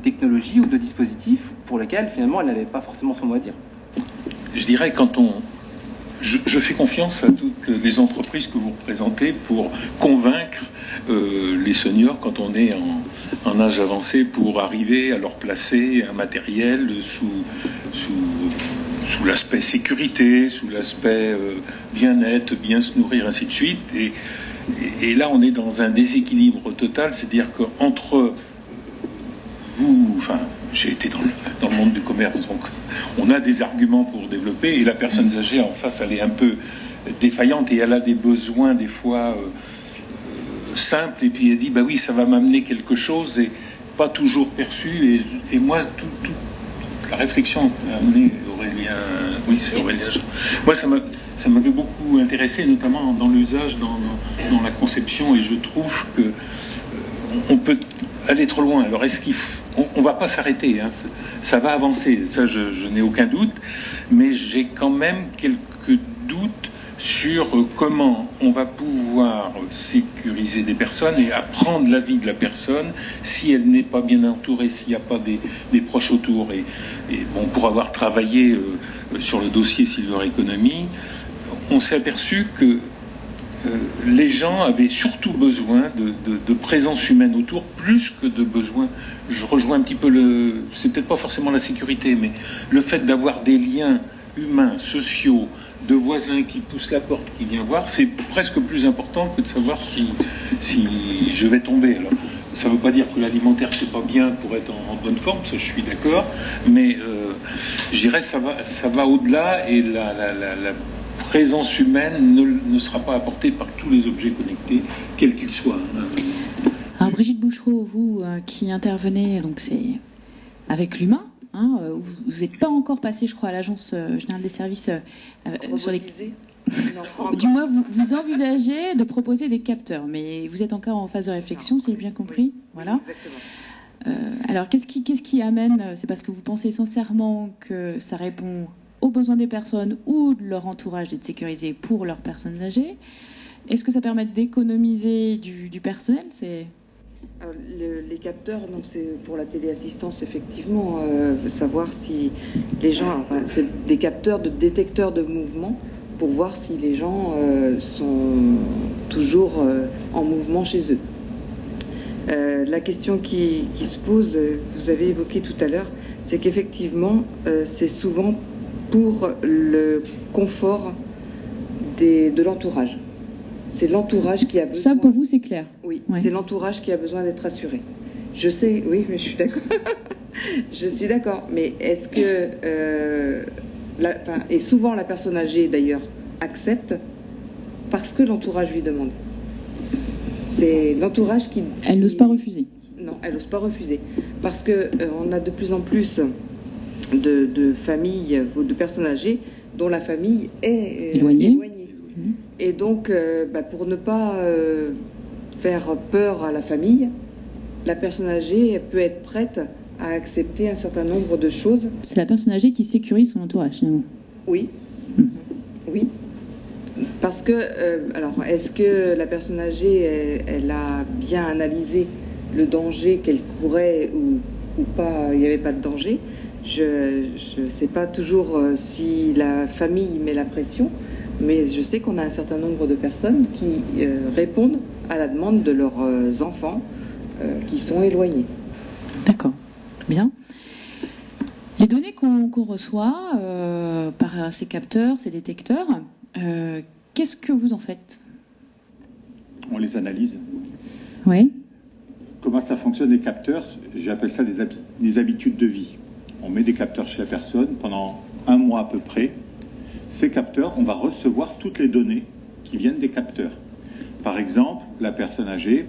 technologies ou de dispositifs pour lesquels finalement elle n'avait pas forcément son mot à dire? Je dirais, je fais confiance à toutes les entreprises que vous représentez pour convaincre les seniors quand on est en âge avancé, pour arriver à leur placer un matériel sous l'aspect sécurité, sous l'aspect bien-être, bien se nourrir, ainsi de suite. Et là, on est dans un déséquilibre total, c'est-à-dire qu'entre j'ai été dans le monde du commerce, donc on a des arguments pour développer, et la personne âgée en face, elle est un peu défaillante et elle a des besoins des fois simples, et puis elle dit oui, ça va m'amener quelque chose, et pas toujours perçu, et moi toute la réflexion a amené Aurélien, oui, c'est Aurélien. Moi, ça m'avait beaucoup intéressé, notamment dans l'usage, dans la conception, et je trouve que on peut aller trop loin. Alors on va pas s'arrêter, hein. Ça va avancer, ça je n'ai aucun doute, mais j'ai quand même quelques doutes sur comment on va pouvoir sécuriser des personnes et apprendre la vie de la personne si elle n'est pas bien entourée, s'il n'y a pas des proches autour. Et bon, pour avoir travaillé sur le dossier Silver Economy, on s'est aperçu que les gens avaient surtout besoin de présence humaine autour, plus que de besoin. Je rejoins un petit peu c'est peut-être pas forcément la sécurité, mais le fait d'avoir des liens humains, sociaux, de voisins qui poussent la porte, qui viennent voir, c'est presque plus important que de savoir si je vais tomber. Alors, ça ne veut pas dire que l'alimentaire c'est pas bien pour être en bonne forme, ça je suis d'accord, mais je dirais ça va au-delà, et la présence humaine ne sera pas apportée par tous les objets connectés, quels qu'ils soient. Alors Brigitte Bouchereau, vous qui intervenez, donc c'est avec l'humain, hein, vous n'êtes pas encore passé, je crois, à l'Agence générale des services sur les... Du moins, vous envisagez de proposer des capteurs, mais vous êtes encore en phase de réflexion, si j'ai bien compris. Voilà. Alors, qu'est-ce qui amène? C'est parce que vous pensez sincèrement que ça répond aux besoins des personnes ou de leur entourage d'être sécurisé pour leurs personnes âgées? Est-ce que ça permet d'économiser du personnel? Les capteurs, donc c'est pour la téléassistance, effectivement, savoir si les gens, c'est des capteurs de détecteurs de mouvement pour voir si les gens sont toujours en mouvement chez eux. La question qui se pose, vous avez évoqué tout à l'heure, c'est qu'effectivement, c'est souvent pour le confort de l'entourage. C'est l'entourage qui a besoin... Ça, pour vous, c'est clair? Oui, ouais. C'est l'entourage qui a besoin d'être assuré. Je sais, oui, mais je suis d'accord. Je suis d'accord. Mais est-ce que... et souvent, la personne âgée, d'ailleurs, accepte parce que l'entourage lui demande. C'est l'entourage qui... Elle n'ose pas refuser. Non, elle n'ose pas refuser. Parce que on a de plus en plus de familles, de personnes âgées, dont la famille est éloignée. Et donc, pour ne pas faire peur à la famille, la personne âgée peut être prête à accepter un certain nombre de choses. C'est la personne âgée qui sécurise son entourage, finalement. Oui. Oui. Parce que, alors, est-ce que la personne âgée, elle a bien analysé le danger qu'elle courait ou pas, il n'y avait pas de danger? Je ne sais pas toujours si la famille met la pression, mais je sais qu'on a un certain nombre de personnes qui répondent à la demande de leurs enfants qui sont éloignés. D'accord, bien. Les données qu'on reçoit par ces capteurs, ces détecteurs, qu'est-ce que vous en faites? On les analyse. Oui. Comment ça fonctionne les capteurs? J'appelle ça des habitudes de vie. On met des capteurs chez la personne pendant 1 mois à peu près. Ces capteurs, on va recevoir toutes les données qui viennent des capteurs. Par exemple, la personne âgée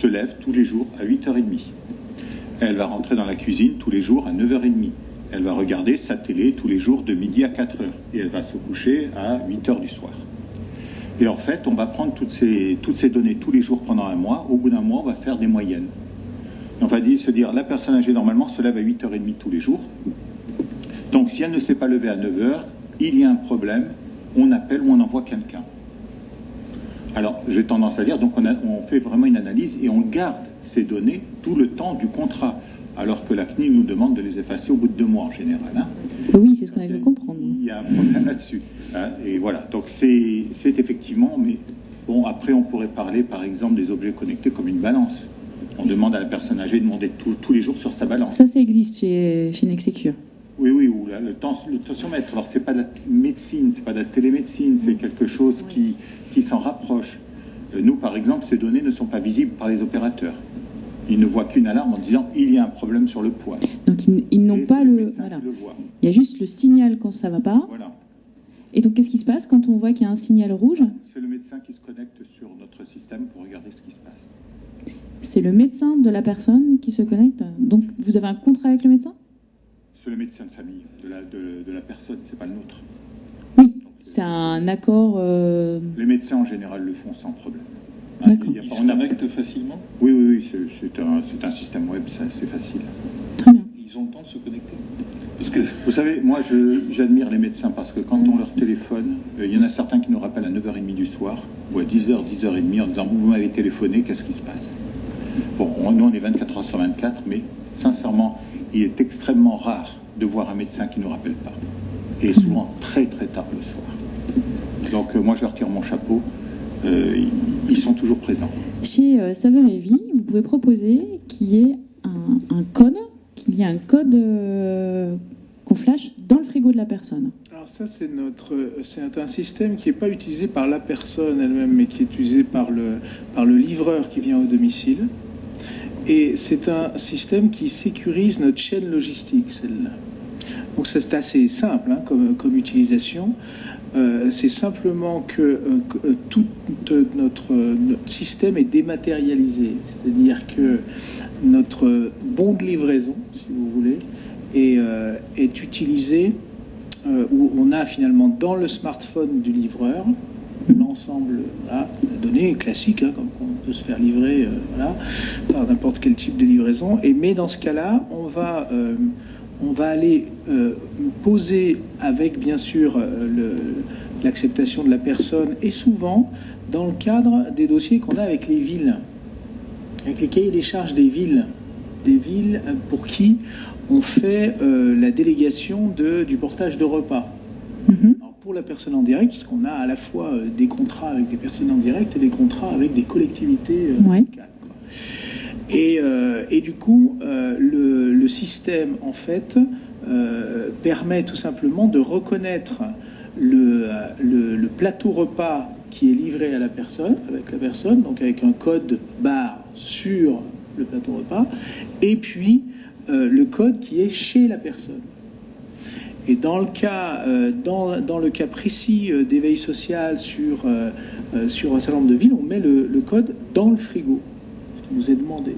se lève tous les jours à 8h30. Elle va rentrer dans la cuisine tous les jours à 9h30. Elle va regarder sa télé tous les jours de midi à 4h. Et elle va se coucher à 8h du soir. Et en fait, on va prendre toutes ces données tous les jours pendant 1 mois. Au bout d'1 mois, on va faire des moyennes. On va se dire, la personne âgée normalement se lève à 8h30 tous les jours. Donc si elle ne s'est pas levée à 9h, il y a un problème, on appelle ou on envoie quelqu'un. Alors, j'ai tendance à dire, donc on fait vraiment une analyse et on garde ces données tout le temps du contrat, alors que la CNIL nous demande de les effacer au bout de 2 mois en général. Hein. Oui, c'est ce qu'on a pu comprendre. Il y a un problème là-dessus. Hein, et voilà, donc c'est effectivement, mais bon, après on pourrait parler par exemple des objets connectés comme une balance. On demande à la personne âgée de demander tous les jours sur sa balance. Ça existe chez Nexecure. Oui, ou le tensiomètre. Alors, c'est pas de la médecine, c'est pas de la télémédecine, c'est quelque chose qui s'en rapproche. Nous, par exemple, ces données ne sont pas visibles par les opérateurs. Ils ne voient qu'une alarme en disant il y a un problème sur le poids. Donc, ils n'ont pas le... Voilà. Il y a juste le signal quand ça ne va pas. Voilà. Et donc, qu'est-ce qui se passe quand on voit qu'il y a un signal rouge? C'est le médecin qui se connecte sur notre système pour regarder ce qui se passe. C'est le médecin de la personne qui se connecte. Donc, vous avez un contrat avec le médecin? C'est le médecin de famille de la personne, c'est pas le nôtre. Oui, c'est un accord... Les médecins en général le font sans problème. D'accord. Ils se connectent facilement? Oui, c'est un système web, c'est facile. Très bien. Il ils ont le temps de se connecter. Parce que, vous savez, moi, j'admire les médecins parce que quand on leur téléphone, il y en a certains qui nous rappellent à 9h30 du soir ou à 10h, 10h30 en disant « Vous m'avez téléphoné, qu'est-ce qui se passe ?» Bon, nous, on est 24h sur 24, mais sincèrement, il est extrêmement rare de voir un médecin qui ne nous rappelle pas. Et souvent très, très tard le soir. Donc, moi, je leur tire mon chapeau. Ils sont toujours présents. Chez Saveur et Vie, vous pouvez proposer qu'il y ait un code, qu'on flash dans le frigo de la personne. Alors ça, c'est un système qui n'est pas utilisé par la personne elle-même, mais qui est utilisé par le livreur qui vient au domicile. Et c'est un système qui sécurise notre chaîne logistique, celle-là. Donc ça, c'est assez simple comme utilisation. C'est simplement que tout notre système est dématérialisé. C'est-à-dire que notre bon de livraison, si vous voulez, est utilisé, où on a finalement dans le smartphone du livreur l'ensemble de données classiques, comme on peut se faire livrer par n'importe quel type de livraison. Mais dans ce cas-là, on va aller poser avec, bien sûr, l'acceptation de la personne, et souvent dans le cadre des dossiers qu'on a avec les villes, avec les cahiers des charges des villes pour qui on fait la délégation du portage de repas. Alors pour la personne en direct, puisqu'on a à la fois des contrats avec des personnes en direct et des contrats avec des collectivités locales. Et du coup, le système, en fait, permet tout simplement de reconnaître le plateau repas qui est livré à la personne, donc avec un code barre sur le plateau repas, et puis le code qui est chez la personne. Et dans le cas précis d'éveil social sur un certain nombre de villes, on met le code dans le frigo, ce qui nous est demandé.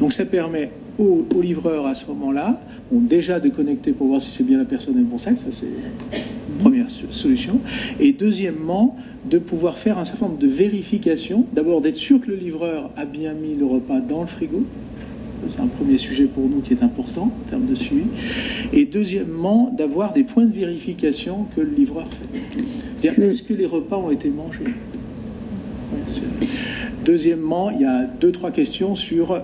Donc ça permet au livreur à ce moment-là, déjà de connecter pour voir si c'est bien la personne et le bon sac, ça c'est une première solution. Et deuxièmement, de pouvoir faire un certain nombre de vérifications. D'abord d'être sûr que le livreur a bien mis le repas dans le frigo. C'est un premier sujet pour nous qui est important en termes de suivi. Et deuxièmement, d'avoir des points de vérification que le livreur fait. Est-ce que les repas ont été mangés ? Deuxièmement, il y a 2-3 questions sur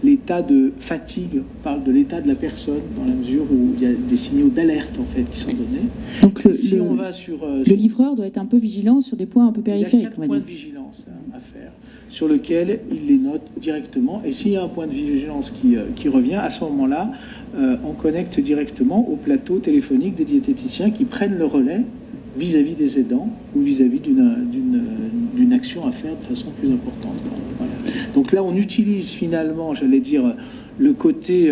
l'état de fatigue. On parle de l'état de la personne dans la mesure où il y a des signaux d'alerte en fait qui sont donnés. Donc le livreur doit être un peu vigilant sur des points un peu périphériques. Il y a 4 points de vigilance à faire sur lesquels il les note directement. Et s'il y a un point de vigilance qui revient, à ce moment-là, on connecte directement au plateau téléphonique des diététiciens qui prennent le relais vis-à-vis des aidants ou vis-à-vis d'une action à faire de façon plus importante. Voilà. Donc là, on utilise finalement, j'allais dire, le côté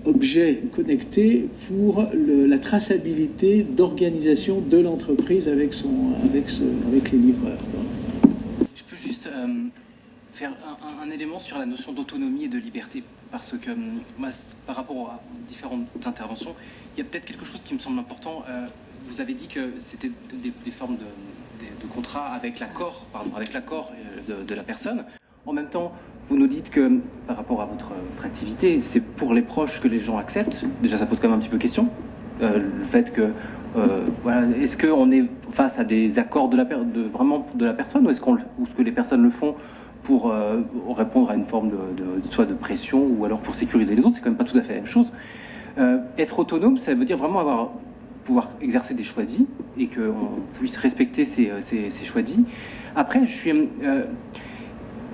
objet connecté pour la traçabilité d'organisation de l'entreprise avec les livreurs. Je peux juste faire un élément sur la notion d'autonomie et de liberté, parce que moi, par rapport à différentes interventions, il y a peut-être quelque chose qui me semble important. Vous avez dit que c'était des formes de contrat avec l'accord de la personne. En même temps, vous nous dites que par rapport à votre activité, c'est pour les proches que les gens acceptent. Déjà, ça pose quand même un petit peu question. Le fait que, est-ce qu'on est face à des accords vraiment de la personne, ou est-ce que les personnes le font pour répondre à une forme soit de pression, ou alors pour sécuriser les autres? C'est quand même pas tout à fait la même chose. Être autonome, ça veut dire vraiment pouvoir exercer des choix de vie et qu'on puisse respecter ces choix de vie. Après,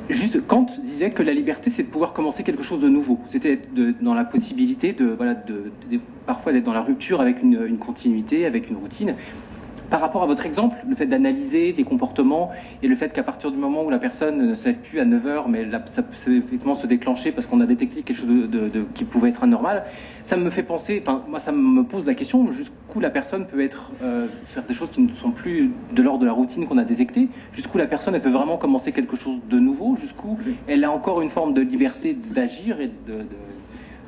juste Kant disait que la liberté, c'est de pouvoir commencer quelque chose de nouveau. C'était dans la possibilité parfois d'être dans la rupture avec une continuité, avec une routine. Par rapport à votre exemple, le fait d'analyser des comportements et le fait qu'à partir du moment où la personne ne se lève plus à 9h, mais ça peut effectivement se déclencher parce qu'on a détecté quelque chose qui pouvait être anormal, ça me fait penser, moi ça me pose la question jusqu'où la personne peut faire des choses qui ne sont plus de l'ordre de la routine qu'on a détectée, jusqu'où la personne elle peut vraiment commencer quelque chose de nouveau, jusqu'où elle a encore une forme de liberté d'agir et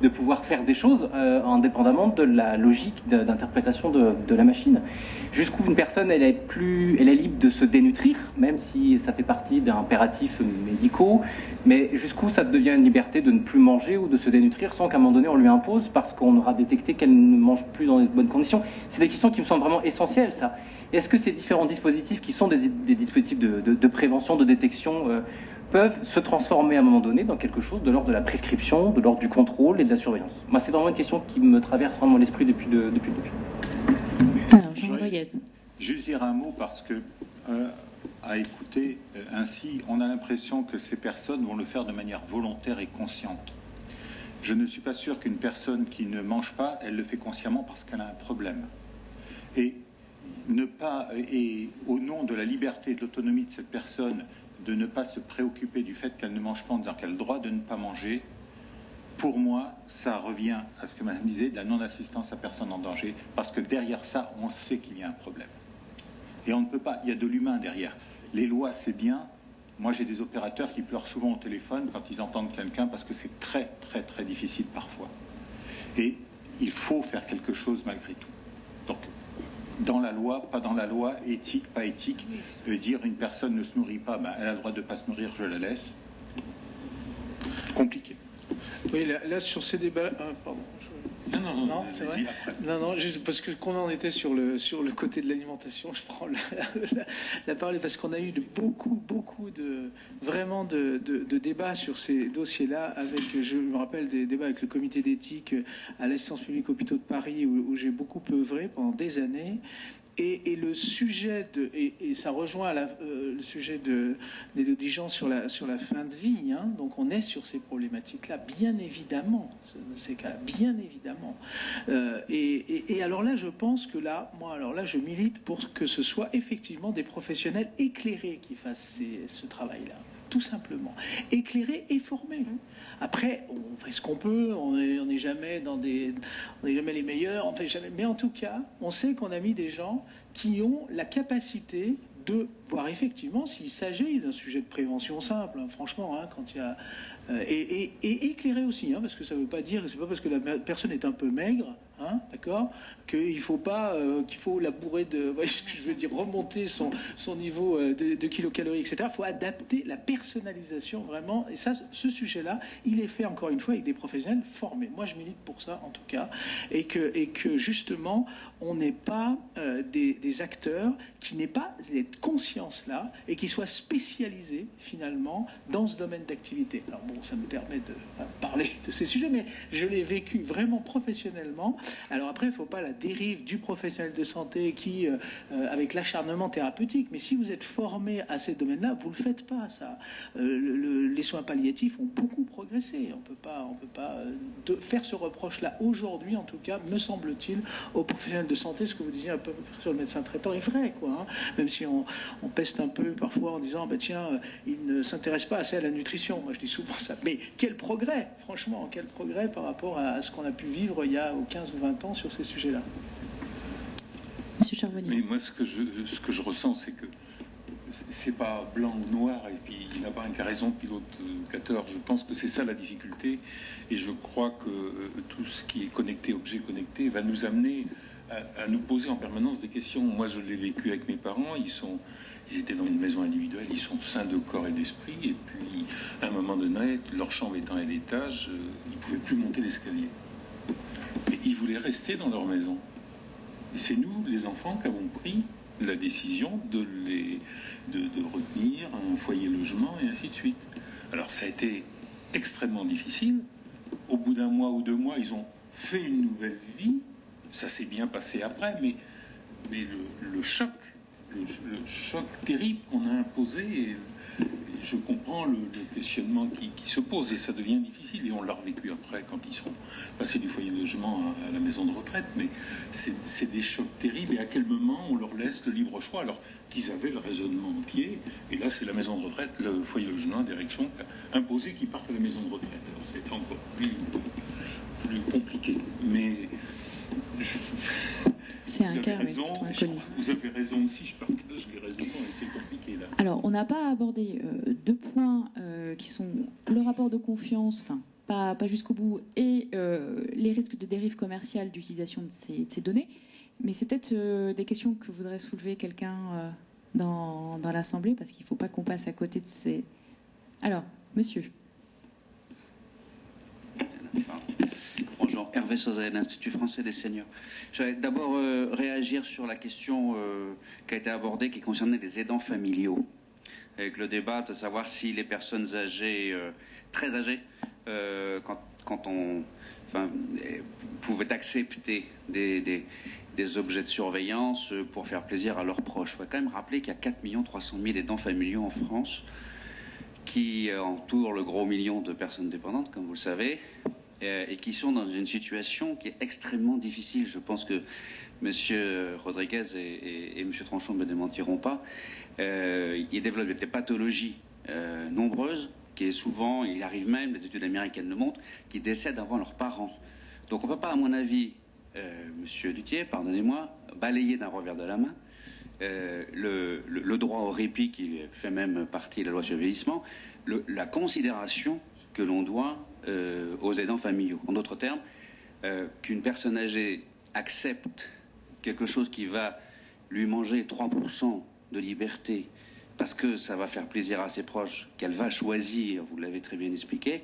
de pouvoir faire des choses indépendamment de la logique d'interprétation de la machine. Jusqu'où une personne elle est libre de se dénutrir, même si ça fait partie d'impératifs médicaux, mais jusqu'où ça devient une liberté de ne plus manger ou de se dénutrir sans qu'à un moment donné on lui impose parce qu'on aura détecté qu'elle ne mange plus dans les bonnes conditions. C'est des questions qui me semblent vraiment essentielles, ça. Est-ce que ces différents dispositifs qui sont des dispositifs de prévention, de détection, peuvent se transformer à un moment donné dans quelque chose de l'ordre de la prescription, de l'ordre du contrôle et de la surveillance? Moi, c'est vraiment une question qui me traverse vraiment l'esprit depuis le début. Alors, Jean Rodriguez. Juste dire un mot parce que, à écouter ainsi, on a l'impression que ces personnes vont le faire de manière volontaire et consciente. Je ne suis pas sûr qu'une personne qui ne mange pas, elle le fait consciemment parce qu'elle a un problème. Et au nom de la liberté et de l'autonomie de cette personne, de ne pas se préoccuper du fait qu'elle ne mange pas en disant qu'elle a le droit de ne pas manger, pour moi, ça revient à ce que madame disait, de la non-assistance à personne en danger, parce que derrière ça, on sait qu'il y a un problème. Et on ne peut pas, il y a de l'humain derrière. Les lois, c'est bien. Moi, j'ai des opérateurs qui pleurent souvent au téléphone quand ils entendent quelqu'un, parce que c'est très, très, très difficile parfois. Et il faut faire quelque chose malgré tout. Donc, dans la loi, pas dans la loi, éthique, pas éthique, dire une personne ne se nourrit pas, ben, elle a le droit de ne pas se nourrir, je la laisse. Compliqué. Oui, là sur ces débats... pardon. Non, c'est vrai. Non, juste parce que qu'on en était sur le côté de l'alimentation, je prends la parole parce qu'on a eu beaucoup de débats sur ces dossiers-là. Je me rappelle des débats avec le comité d'éthique à l'assistance publique hôpitaux de Paris où j'ai beaucoup œuvré pendant des années. Et le sujet et ça rejoint le sujet des indigents sur la fin de vie, hein, donc on est sur ces problématiques-là, bien évidemment, ces cas, bien évidemment. Et alors là, je pense que je milite pour que ce soit effectivement des professionnels éclairés qui fassent ce travail-là. Tout simplement. Éclairés et formés. Après, on fait ce qu'on peut, on n'est jamais les meilleurs, on fait jamais. Mais en tout cas, on sait qu'on a mis des gens qui ont la capacité de voir effectivement s'il s'agit d'un sujet de prévention simple, hein, franchement, hein, quand il y a et éclairer aussi, hein, parce que ça ne veut pas dire, c'est pas parce que la personne est un peu maigre, hein, d'accord, qu'il faut pas, qu'il faut la bourrer je veux dire, remonter son niveau de kilocalories, etc. Il faut adapter la personnalisation vraiment, et ça, ce sujet-là, il est fait encore une fois avec des professionnels formés. Moi, je milite pour ça, en tout cas, et que justement, on n'est pas des acteurs qui n'aient pas cette conscience-là et qui soient spécialisés finalement dans ce domaine d'activité. Alors bon, ça me permet de parler de ces sujets, mais je l'ai vécu vraiment professionnellement. Alors après, il ne faut pas la dérive du professionnel de santé qui, avec l'acharnement thérapeutique, mais si vous êtes formé à ces domaines-là, vous ne le faites pas, ça. Les soins palliatifs ont beaucoup progressé. On peut pas faire ce reproche-là aujourd'hui, en tout cas, me semble-t-il, aux professionnels de santé, ce que vous disiez un peu sur le médecin traitant est vrai, quoi. Hein. Même si on peste un peu parfois en disant, bah, tiens, il ne s'intéresse pas assez à la nutrition. Moi, je dis souvent ça. Mais quel progrès, franchement, quel progrès par rapport à ce qu'on a pu vivre il y a 15 ou 20 ans sur ces sujets-là. Monsieur Charbonnier. Mais moi, ce que je ressens, c'est que c'est pas blanc ou noir, et puis il n'a pas un raison, puis l'autre capteur. Je pense que c'est ça la difficulté, et je crois que tout ce qui est connecté, objet connecté, va nous amener à nous poser en permanence des questions. Moi, je l'ai vécu avec mes parents, ils étaient dans une maison individuelle, ils sont sains de corps et d'esprit, et puis à un moment donné, leur chambre étant à l'étage, ils ne pouvaient plus monter l'escalier. Mais ils voulaient rester dans leur maison. Et c'est nous, les enfants, qui avons pris la décision de retenir un foyer logement et ainsi de suite. Alors ça a été extrêmement difficile. Au bout d'un mois ou 2 mois, ils ont fait une nouvelle vie. Ça s'est bien passé après, mais le choc terrible qu'on a imposé, et je comprends le questionnement qui se pose, et ça devient difficile, et on l'a revécu après quand ils sont passés du foyer de logement à la maison de retraite, mais c'est des chocs terribles, et à quel moment on leur laisse le libre choix alors qu'ils avaient le raisonnement entier, et là c'est la maison de retraite, le foyer de logement, la direction qui a imposé qu'ils partent à la maison de retraite. Alors c'est encore plus compliqué, mais c'est un cas inconnu. Vous avez raison aussi, je partage les raisonnements, et c'est compliqué là. Alors, on n'a pas abordé 2 points qui sont le rapport de confiance, enfin, pas jusqu'au bout, et les risques de dérive commerciale d'utilisation de ces données. Mais c'est peut-être des questions que voudrait soulever quelqu'un dans l'Assemblée, parce qu'il ne faut pas qu'on passe à côté de ces... Alors, monsieur. Bonjour, Hervé Sauzet, l'Institut français des seniors. Je vais d'abord réagir sur la question qui a été abordée, qui concernait les aidants familiaux, avec le débat de savoir si les personnes âgées, très âgées, quand on pouvaient accepter des objets de surveillance pour faire plaisir à leurs proches. Il faut quand même rappeler qu'il y a 4 300 000 aidants familiaux en France, qui entourent le gros million de personnes dépendantes, comme vous le savez, et qui sont dans une situation qui est extrêmement difficile. Je pense que M. Rodriguez et M. Tranchon ne me démentiront pas. Ils développent des pathologies nombreuses, qui est souvent, il arrive même, les études américaines le montrent, qui décèdent avant leurs parents. Donc on ne peut pas, à mon avis, M. Duthier, pardonnez-moi, balayer d'un revers de la main le droit au répit qui fait même partie de la loi sur le vieillissement, la considération que l'on doit aux aidants familiaux. En d'autres termes, qu'une personne âgée accepte quelque chose qui va lui manger 3% de liberté parce que ça va faire plaisir à ses proches, qu'elle va choisir, vous l'avez très bien expliqué,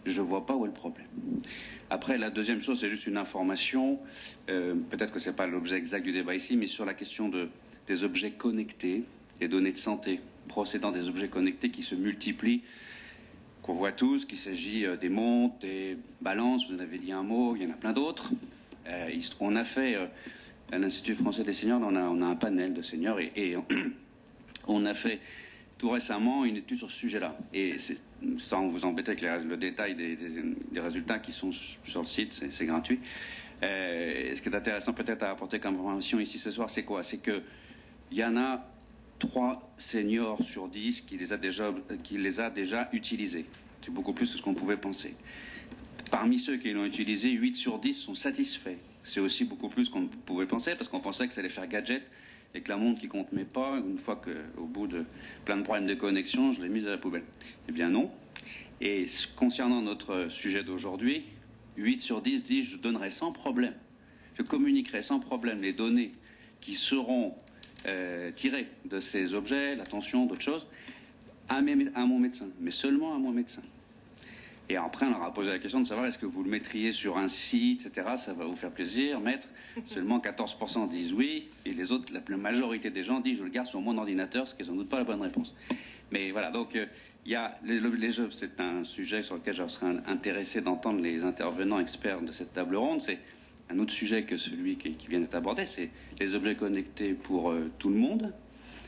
je ne vois pas où est le problème. Après, la deuxième chose, c'est juste une information, peut-être que ce n'est pas l'objet exact du débat ici, mais sur la question des objets connectés, des données de santé procédant des objets connectés qui se multiplient, qu'on voit tous, qu'il s'agit des montres, des balances, vous en avez dit un mot, il y en a plein d'autres. On a fait, à l'Institut français des seniors, on a un panel de seniors et on a fait tout récemment une étude sur ce sujet-là. Et sans vous embêter avec le détail des résultats qui sont sur le site, c'est gratuit. Ce qui est intéressant peut-être à apporter comme information ici ce soir, c'est quoi? C'est qu'il y en a 3 seniors sur 10 qui les a déjà utilisés. C'est beaucoup plus que ce qu'on pouvait penser. Parmi ceux qui l'ont utilisé, 8 sur 10 sont satisfaits. C'est aussi beaucoup plus qu'on pouvait penser, parce qu'on pensait que ça allait faire gadget et que la montre qui compte mes pas, une fois qu'au bout de plein de problèmes de connexion, je l'ai mise à la poubelle. Eh bien non. Et concernant notre sujet d'aujourd'hui, 8 sur 10 disent je donnerai sans problème, je communiquerai sans problème les données qui seront tirées de ces objets, l'attention, d'autres choses, à mon médecin, mais seulement à mon médecin. Et après, on leur a posé la question de savoir est-ce que vous le mettriez sur un site, etc. Ça va vous faire plaisir, maître. Seulement 14% disent oui, et les autres, la majorité des gens disent je le garde sur mon ordinateur, ce qui n'est sans doute pas la bonne réponse. Mais voilà, donc il y a les jeux, c'est un sujet sur lequel je serais intéressé d'entendre les intervenants experts de cette table ronde. C'est un autre sujet que celui qui vient d'être abordé, c'est les objets connectés pour tout le monde,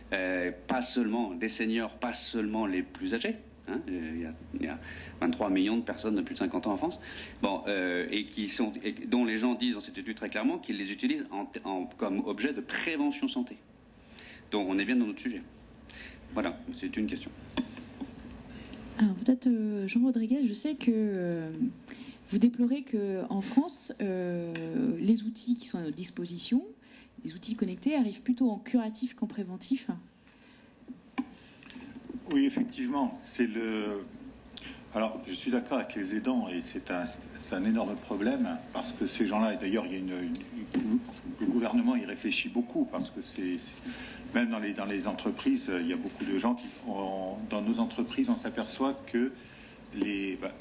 pas seulement des seniors, pas seulement les plus âgés. Hein, il y a 23 millions de personnes de plus de 50 ans en France, dont les gens disent dans cette étude très clairement qu'ils les utilisent comme objet de prévention santé. Donc on est bien dans notre sujet. Voilà, c'est une question. Alors peut-être Jean Rodriguez, je sais que vous déplorez qu'en France, les outils qui sont à notre disposition, les outils connectés, arrivent plutôt en curatif qu'en préventif. Oui, effectivement, Alors, je suis d'accord avec les aidants et c'est un énorme problème parce que ces gens-là, et d'ailleurs, le gouvernement y réfléchit beaucoup parce que même dans les entreprises, il y a beaucoup de gens dans nos entreprises, on s'aperçoit que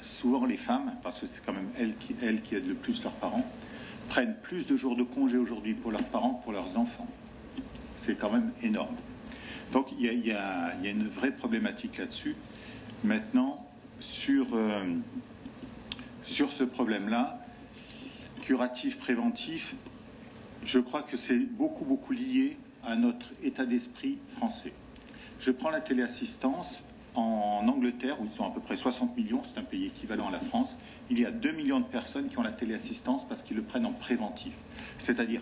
souvent les femmes, parce que c'est quand même elles qui aident le plus leurs parents, prennent plus de jours de congé aujourd'hui pour leurs parents que pour leurs enfants. C'est quand même énorme. Donc il y a une vraie problématique là-dessus. Maintenant, sur ce problème-là, curatif, préventif, je crois que c'est beaucoup lié à notre état d'esprit français. Je prends la téléassistance. En Angleterre, où ils sont à peu près 60 millions, c'est un pays équivalent à la France, il y a 2 millions de personnes qui ont la téléassistance parce qu'ils le prennent en préventif. C'est-à-dire,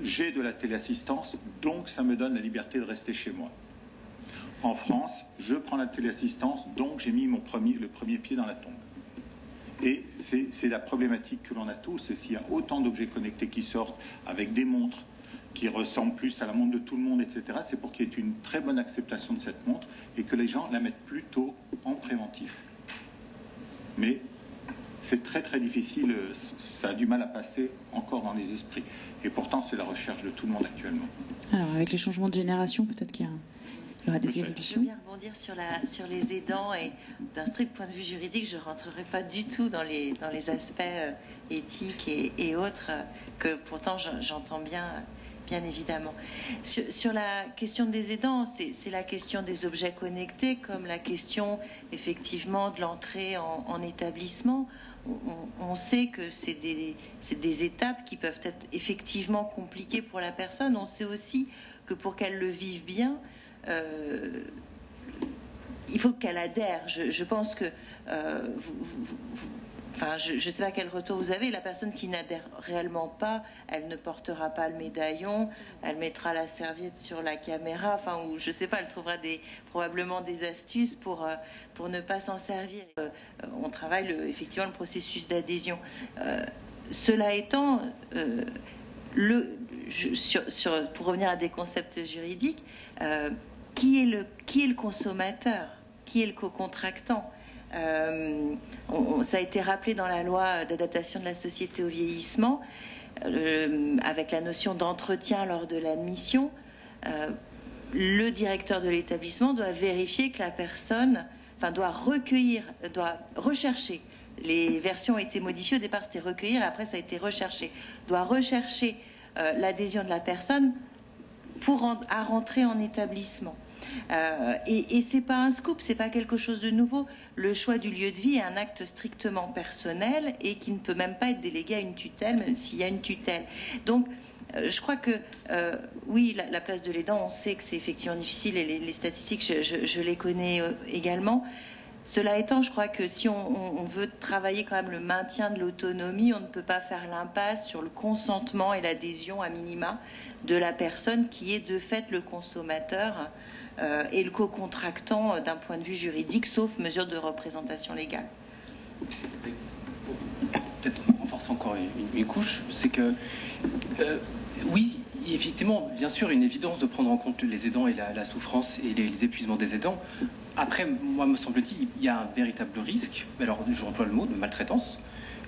j'ai de la téléassistance, donc ça me donne la liberté de rester chez moi. En France, je prends la téléassistance, donc j'ai mis le premier pied dans la tombe. Et c'est la problématique que l'on a tous, et s'il y a autant d'objets connectés qui sortent avec des montres qui ressemblent plus à la montre de tout le monde, etc., c'est pour qu'il y ait une très bonne acceptation de cette montre et que les gens la mettent plutôt en préventif. Mais c'est très très difficile, ça a du mal à passer encore dans les esprits. Et pourtant, c'est la recherche de tout le monde actuellement. Alors, avec les changements de génération, peut-être qu'il y aura des évolutions. Je veux bien rebondir sur les aidants, et d'un strict point de vue juridique, je ne rentrerai pas du tout dans les aspects éthiques et autres, que pourtant j'entends bien évidemment. Sur la question des aidants, c'est la question des objets connectés, comme la question effectivement de l'entrée en établissement. On sait que c'est des étapes qui peuvent être effectivement compliquées pour la personne. On sait aussi que pour qu'elle le vive bien, il faut qu'elle adhère. Je pense que je ne sais pas quel retour vous avez. La personne qui n'adhère réellement pas, elle ne portera pas le médaillon, elle mettra la serviette sur la caméra, ou je ne sais pas, elle trouvera probablement des astuces pour ne pas s'en servir. On travaille effectivement le processus d'adhésion. Cela étant, pour revenir à des concepts juridiques, qui est le consommateur? Qui est le co-contractant? Ça a été rappelé dans la loi d'adaptation de la société au vieillissement, avec la notion d'entretien lors de l'admission. Le directeur de l'établissement doit vérifier que la personne, doit rechercher. Les versions ont été modifiées, au départ c'était recueillir, après ça a été rechercher. Doit rechercher l'adhésion de la personne à rentrer en établissement. Et c'est pas un scoop, c'est pas quelque chose de nouveau. Le choix du lieu de vie est un acte strictement personnel et qui ne peut même pas être délégué à une tutelle, même s'il y a une tutelle. Donc, je crois que oui, la place de l'aidant, on sait que c'est effectivement difficile, et les statistiques, je les connais également. Cela étant, je crois que si on veut travailler quand même le maintien de l'autonomie, on ne peut pas faire l'impasse sur le consentement et l'adhésion à minima de la personne qui est de fait le consommateur et le co-contractant d'un point de vue juridique, sauf mesure de représentation légale. Peut-être renforcer encore une couche, c'est que oui, effectivement, bien sûr, une évidence de prendre en compte les aidants et la souffrance et les épuisements des aidants. Après, moi, me semble-t-il, il y a un véritable risque, alors j'emploie le mot de maltraitance,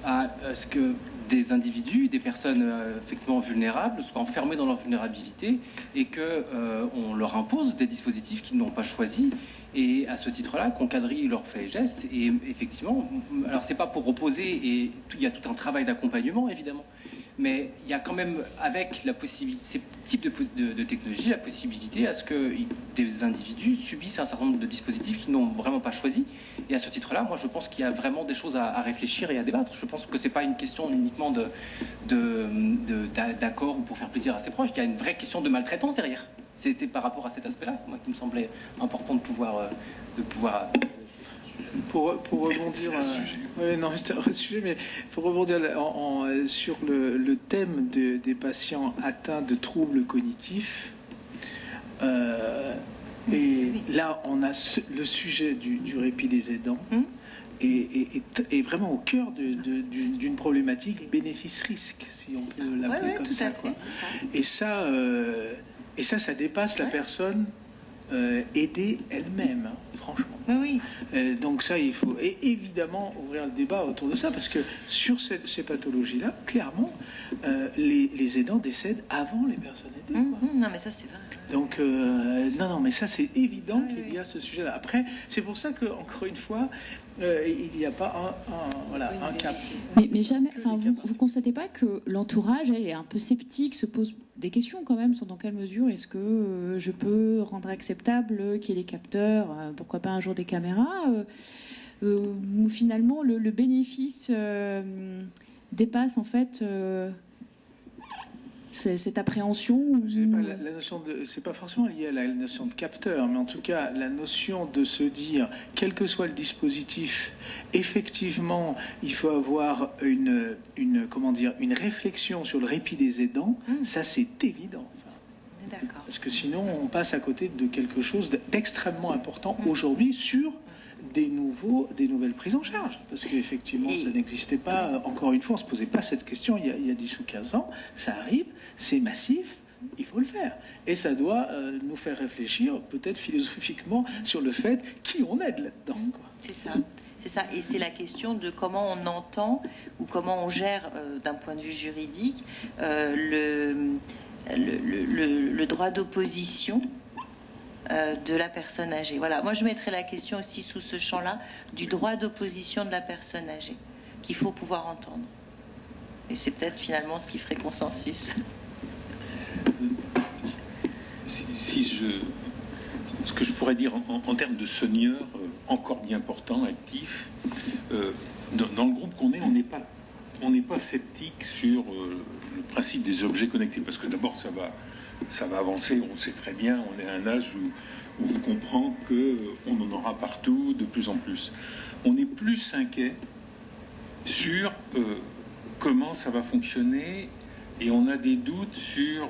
à ce que des individus, des personnes effectivement vulnérables, soient enfermés dans leur vulnérabilité et qu'on leur impose des dispositifs qu'ils n'ont pas choisis, et à ce titre-là, qu'on quadrille leurs faits et gestes. Et effectivement, alors c'est pas pour opposer, et il y a tout un travail d'accompagnement évidemment, mais il y a quand même, avec la possibilité, ces types de technologies, la possibilité à ce que des individus subissent un certain nombre de dispositifs qu'ils n'ont vraiment pas choisis. Et à ce titre-là, moi je pense qu'il y a vraiment des choses à réfléchir et à débattre. Je pense que c'est pas une question uniquement d'accord ou pour faire plaisir à ses proches, il y a une vraie question de maltraitance derrière. C'était par rapport à cet aspect-là, moi, qui me semblait important de pouvoir Pour rebondir, c'est un vrai sujet, mais pour rebondir sur le thème des patients atteints de troubles cognitifs, et là on a le sujet du répit des aidants est vraiment au cœur d'une problématique bénéfice-risque, si on peut l'appeler comme ça. Et ça dépasse la personne aider elle-même, franchement. Oui. Donc ça, il faut évidemment ouvrir le débat autour de ça, parce que sur ces pathologies-là, clairement, les aidants décèdent avant les personnes aidées. Non, mais ça, c'est vrai. Donc, non, mais ça, c'est évident qu'il y a ce sujet-là. Après, c'est pour ça qu'encore une fois, il n'y a pas un cap. Mais jamais, vous constatez pas que l'entourage, elle est un peu sceptique, se pose des questions quand même sur dans quelle mesure est-ce que je peux rendre acceptable qu'il y ait des capteurs, pourquoi pas un jour des caméras, où finalement le bénéfice dépasse en fait cette appréhension. La notion c'est pas forcément lié à la notion de capteur, mais en tout cas la notion de se dire, quel que soit le dispositif, effectivement, il faut avoir une réflexion sur le répit des aidants. Ça, c'est évident. Ça. D'accord. Parce que sinon, on passe à côté de quelque chose d'extrêmement important aujourd'hui sur des nouvelles prises en charge. Parce qu'effectivement, ça n'existait pas. Encore une fois, on ne se posait pas cette question il y a 10 ou 15 ans. Ça arrive, c'est massif, il faut le faire. Et ça doit nous faire réfléchir, peut-être philosophiquement, sur le fait qui on aide là-dedans. C'est ça. C'est ça, et c'est la question de comment on entend ou comment on gère d'un point de vue juridique le droit d'opposition de la personne âgée. Voilà, moi je mettrais la question aussi sous ce champ-là du droit d'opposition de la personne âgée qu'il faut pouvoir entendre. Et c'est peut-être finalement ce qui ferait consensus. Ce que je pourrais dire en termes de seniors encore bien portants, actifs, dans le groupe qu'on est, on n'est pas sceptique sur le principe des objets connectés, parce que d'abord ça va avancer, on le sait très bien, on est à un âge où on comprend qu'on en aura partout de plus en plus. On est plus inquiet sur comment ça va fonctionner, et on a des doutes sur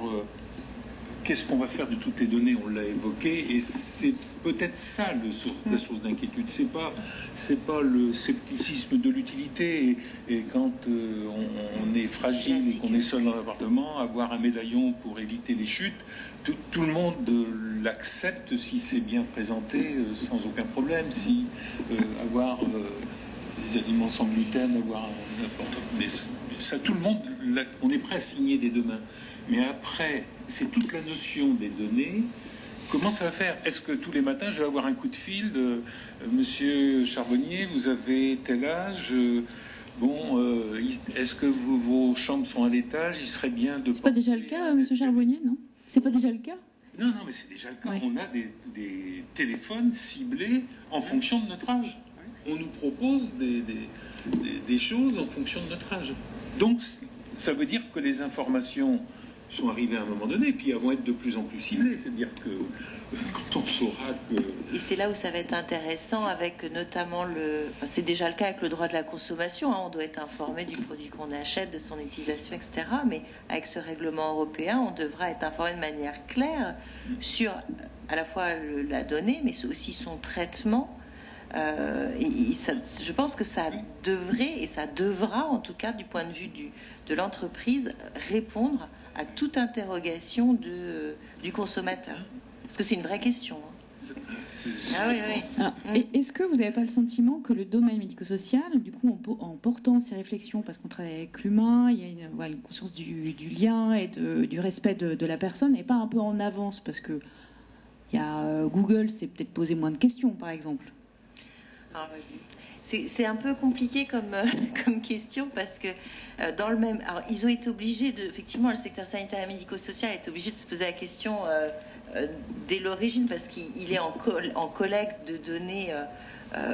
qu'est-ce qu'on va faire de toutes les données, on l'a évoqué, et c'est peut-être ça la source d'inquiétude. C'est pas le scepticisme de l'utilité, et quand on est fragile et qu'on est seul dans l'appartement, avoir un médaillon pour éviter les chutes, tout le monde l'accepte si c'est bien présenté, sans aucun problème, si avoir des aliments sans gluten, avoir n'importe. Mais ça, tout le monde, on est prêt à signer dès demain. Mais après, c'est toute la notion des données. Comment ça va faire? Est-ce que tous les matins, je vais avoir un coup de fil de Monsieur Charbonnier, vous avez tel âge, est-ce que vos chambres sont à l'étage? Il serait bien de... C'est pas déjà le cas, Monsieur Charbonnier, non? C'est pas déjà le cas? Non, mais c'est déjà le cas. Ouais. On a des téléphones ciblés en fonction de notre âge. On nous propose des choses en fonction de notre âge. Donc, ça veut dire que les informations sont arrivées à un moment donné, puis elles vont être de plus en plus ciblées. C'est-à-dire que quand on saura que... Et c'est là où ça va être intéressant avec notamment c'est déjà le cas avec le droit de la consommation, hein, on doit être informé du produit qu'on achète, de son utilisation, etc. Mais avec ce règlement européen, on devra être informé de manière claire sur à la fois la donnée, mais aussi son traitement. Je pense que ça devrait, et ça devra en tout cas du point de vue de l'entreprise, répondre à toute interrogation du consommateur. Parce que c'est une vraie question. Hein. Oui. Alors, est-ce que vous n'avez pas le sentiment que le domaine médico-social, du coup, en portant ces réflexions, parce qu'on travaille avec l'humain, il y a une conscience du lien et du respect de la personne, n'est pas un peu en avance? Parce que Google s'est peut-être posé moins de questions, par exemple. C'est un peu compliqué comme question parce que dans le même... Alors, ils ont été obligés effectivement, le secteur sanitaire et médico-social est obligé de se poser la question dès l'origine parce qu'il est en collecte de données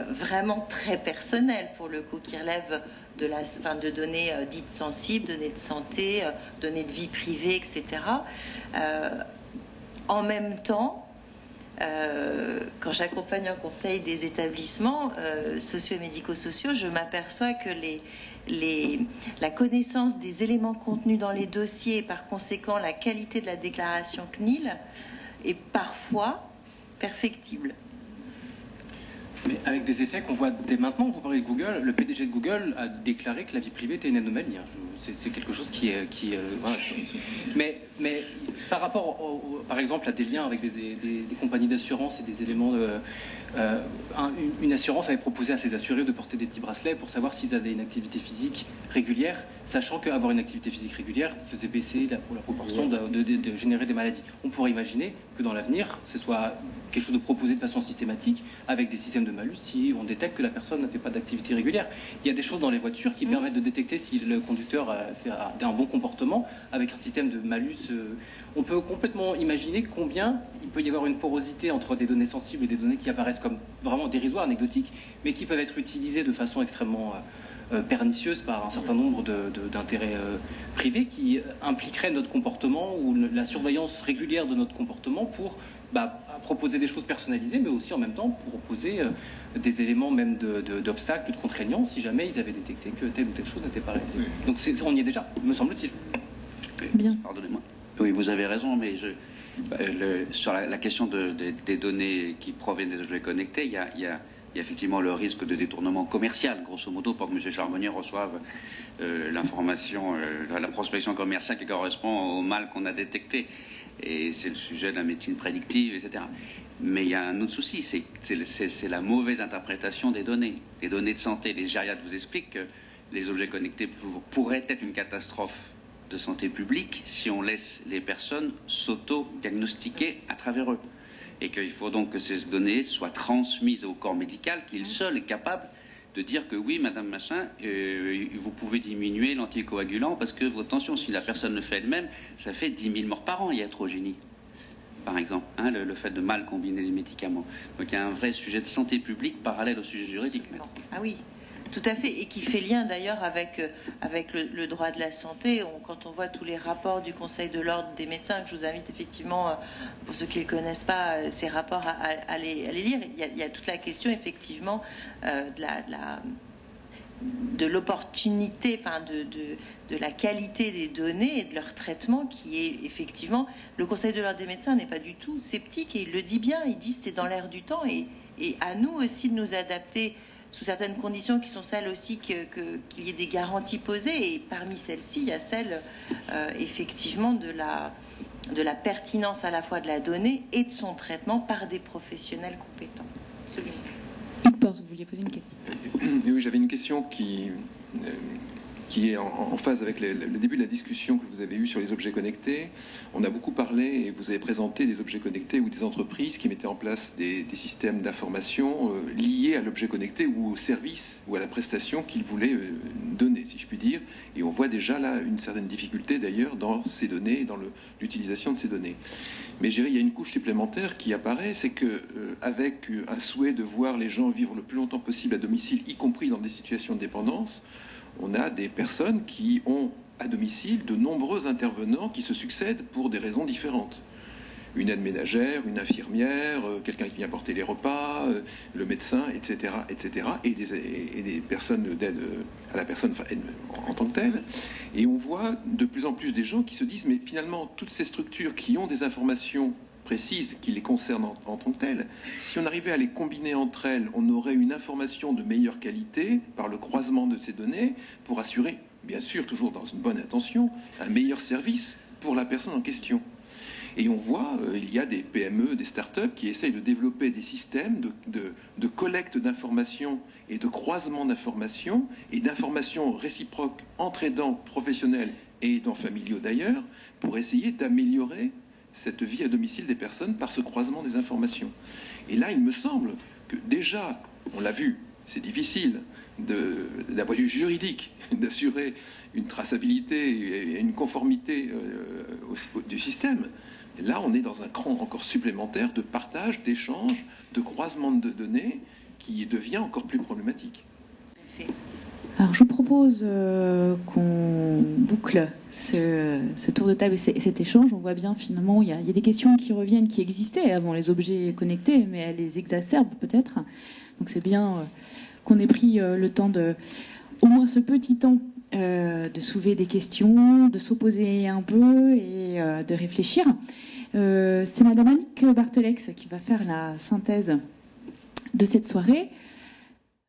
vraiment très personnelles pour le coup, qui relèvent de données dites sensibles, données de santé, données de vie privée, etc. En même temps, quand j'accompagne un conseil des établissements sociaux et médico-sociaux, je m'aperçois que la connaissance des éléments contenus dans les dossiers et par conséquent la qualité de la déclaration CNIL est parfois perfectible. Mais avec des effets qu'on voit dès maintenant. Vous parlez de Google, le PDG de Google a déclaré que la vie privée était une anomalie. C'est quelque chose qui voilà. Mais par rapport, par exemple, à des liens avec des compagnies d'assurance et des éléments une assurance avait proposé à ses assurés de porter des petits bracelets pour savoir s'ils avaient une activité physique régulière, sachant qu'avoir une activité physique régulière faisait baisser la proportion de générer des maladies. On pourrait imaginer que dans l'avenir, ce soit quelque chose de proposé de façon systématique avec des systèmes de malus si on détecte que la personne n'a fait pas d'activité régulière. Il y a des choses dans les voitures qui permettent de détecter si le conducteur a un bon comportement avec un système de malus. On peut complètement imaginer combien il peut y avoir une porosité entre des données sensibles et des données qui apparaissent comme vraiment dérisoires, anecdotiques, mais qui peuvent être utilisées de façon extrêmement pernicieuse par un certain nombre d'intérêts privés qui impliqueraient notre comportement ou la surveillance régulière de notre comportement pour proposer des choses personnalisées, mais aussi en même temps pour opposer des éléments même d'obstacles, de contraignants, si jamais ils avaient détecté que telle ou telle chose n'était pas réalisée. Donc on y est déjà, me semble-t-il. Bien. Pardonnez-moi. Oui, vous avez raison, mais sur la question des données qui proviennent des objets connectés, il y a effectivement le risque de détournement commercial, grosso modo, pour que M. Charbonnier reçoive l'information, la prospection commerciale qui correspond au mal qu'on a détecté. et c'est le sujet de la médecine prédictive, etc. Mais il y a un autre souci, c'est la mauvaise interprétation des données. Les données de santé, les gériatres vous expliquent que les objets connectés pourraient être une catastrophe de santé publique si on laisse les personnes s'auto-diagnostiquer à travers eux. Et qu'il faut donc que ces données soient transmises au corps médical, qui est seul est capable de dire que oui, madame machin, vous pouvez diminuer l'anticoagulant parce que votre tension, si la personne le fait elle-même, ça fait 10 000 morts par an, iatrogénie, par exemple, hein, le fait de mal combiner les médicaments. Donc il y a un vrai sujet de santé publique parallèle au sujet juridique. Ah oui, tout à fait, et qui fait lien d'ailleurs avec le droit de la santé. Quand on voit tous les rapports du Conseil de l'ordre des médecins, que je vous invite effectivement, pour ceux qui ne connaissent pas ces rapports, à les lire, il y a toute la question effectivement de l'opportunité, enfin de la qualité des données et de leur traitement, qui est effectivement, le Conseil de l'ordre des médecins n'est pas du tout sceptique, et il le dit bien, il dit c'est dans l'air du temps, et à nous aussi de nous adapter sous certaines conditions qui sont celles aussi qu'il y ait des garanties posées, et parmi celles-ci il y a celle effectivement de la pertinence à la fois de la donnée et de son traitement par des professionnels compétents. Absolument. Hugues Porte, vous vouliez poser une question? Oui, j'avais une question qui est en phase avec le début de la discussion que vous avez eue sur les objets connectés. On a beaucoup parlé, et vous avez présenté des objets connectés ou des entreprises qui mettaient en place des systèmes d'information liés à l'objet connecté ou au service ou à la prestation qu'ils voulaient donner, si je puis dire. Et on voit déjà là une certaine difficulté d'ailleurs dans ces données et dans l'utilisation de ces données. Mais je dirais il y a une couche supplémentaire qui apparaît, c'est que avec un souhait de voir les gens vivre le plus longtemps possible à domicile, y compris dans des situations de dépendance, on a des personnes qui ont à domicile de nombreux intervenants qui se succèdent pour des raisons différentes. Une aide ménagère, une infirmière, quelqu'un qui vient porter les repas, le médecin, etc., etc., et des personnes d'aide à la personne en tant que telle. Et on voit de plus en plus des gens qui se disent, mais finalement, toutes ces structures qui ont des informations précises qui les concernent en tant que telles, si on arrivait à les combiner entre elles, on aurait une information de meilleure qualité par le croisement de ces données pour assurer, bien sûr, toujours dans une bonne intention, un meilleur service pour la personne en question. Et on voit, il y a des PME, des startups qui essayent de développer des systèmes de collecte d'informations et de croisement d'informations et d'informations réciproques entre aidants professionnels et aidants familiaux d'ailleurs, pour essayer d'améliorer cette vie à domicile des personnes par ce croisement des informations. Et là, il me semble que déjà, on l'a vu, c'est difficile d'un point de vue juridique d'assurer une traçabilité et une conformité du système. Et là, on est dans un cran encore supplémentaire de partage, d'échange, de croisement de données qui devient encore plus problématique. Alors, je vous propose qu'on boucle ce tour de table et cet échange. On voit bien, finalement, il y a des questions qui reviennent, qui existaient avant les objets connectés, mais elles les exacerbent peut-être. Donc, c'est bien qu'on ait pris le temps au moins ce petit temps, de soulever des questions, de s'opposer un peu et de réfléchir. C'est Madame Annick Bartelex qui va faire la synthèse de cette soirée.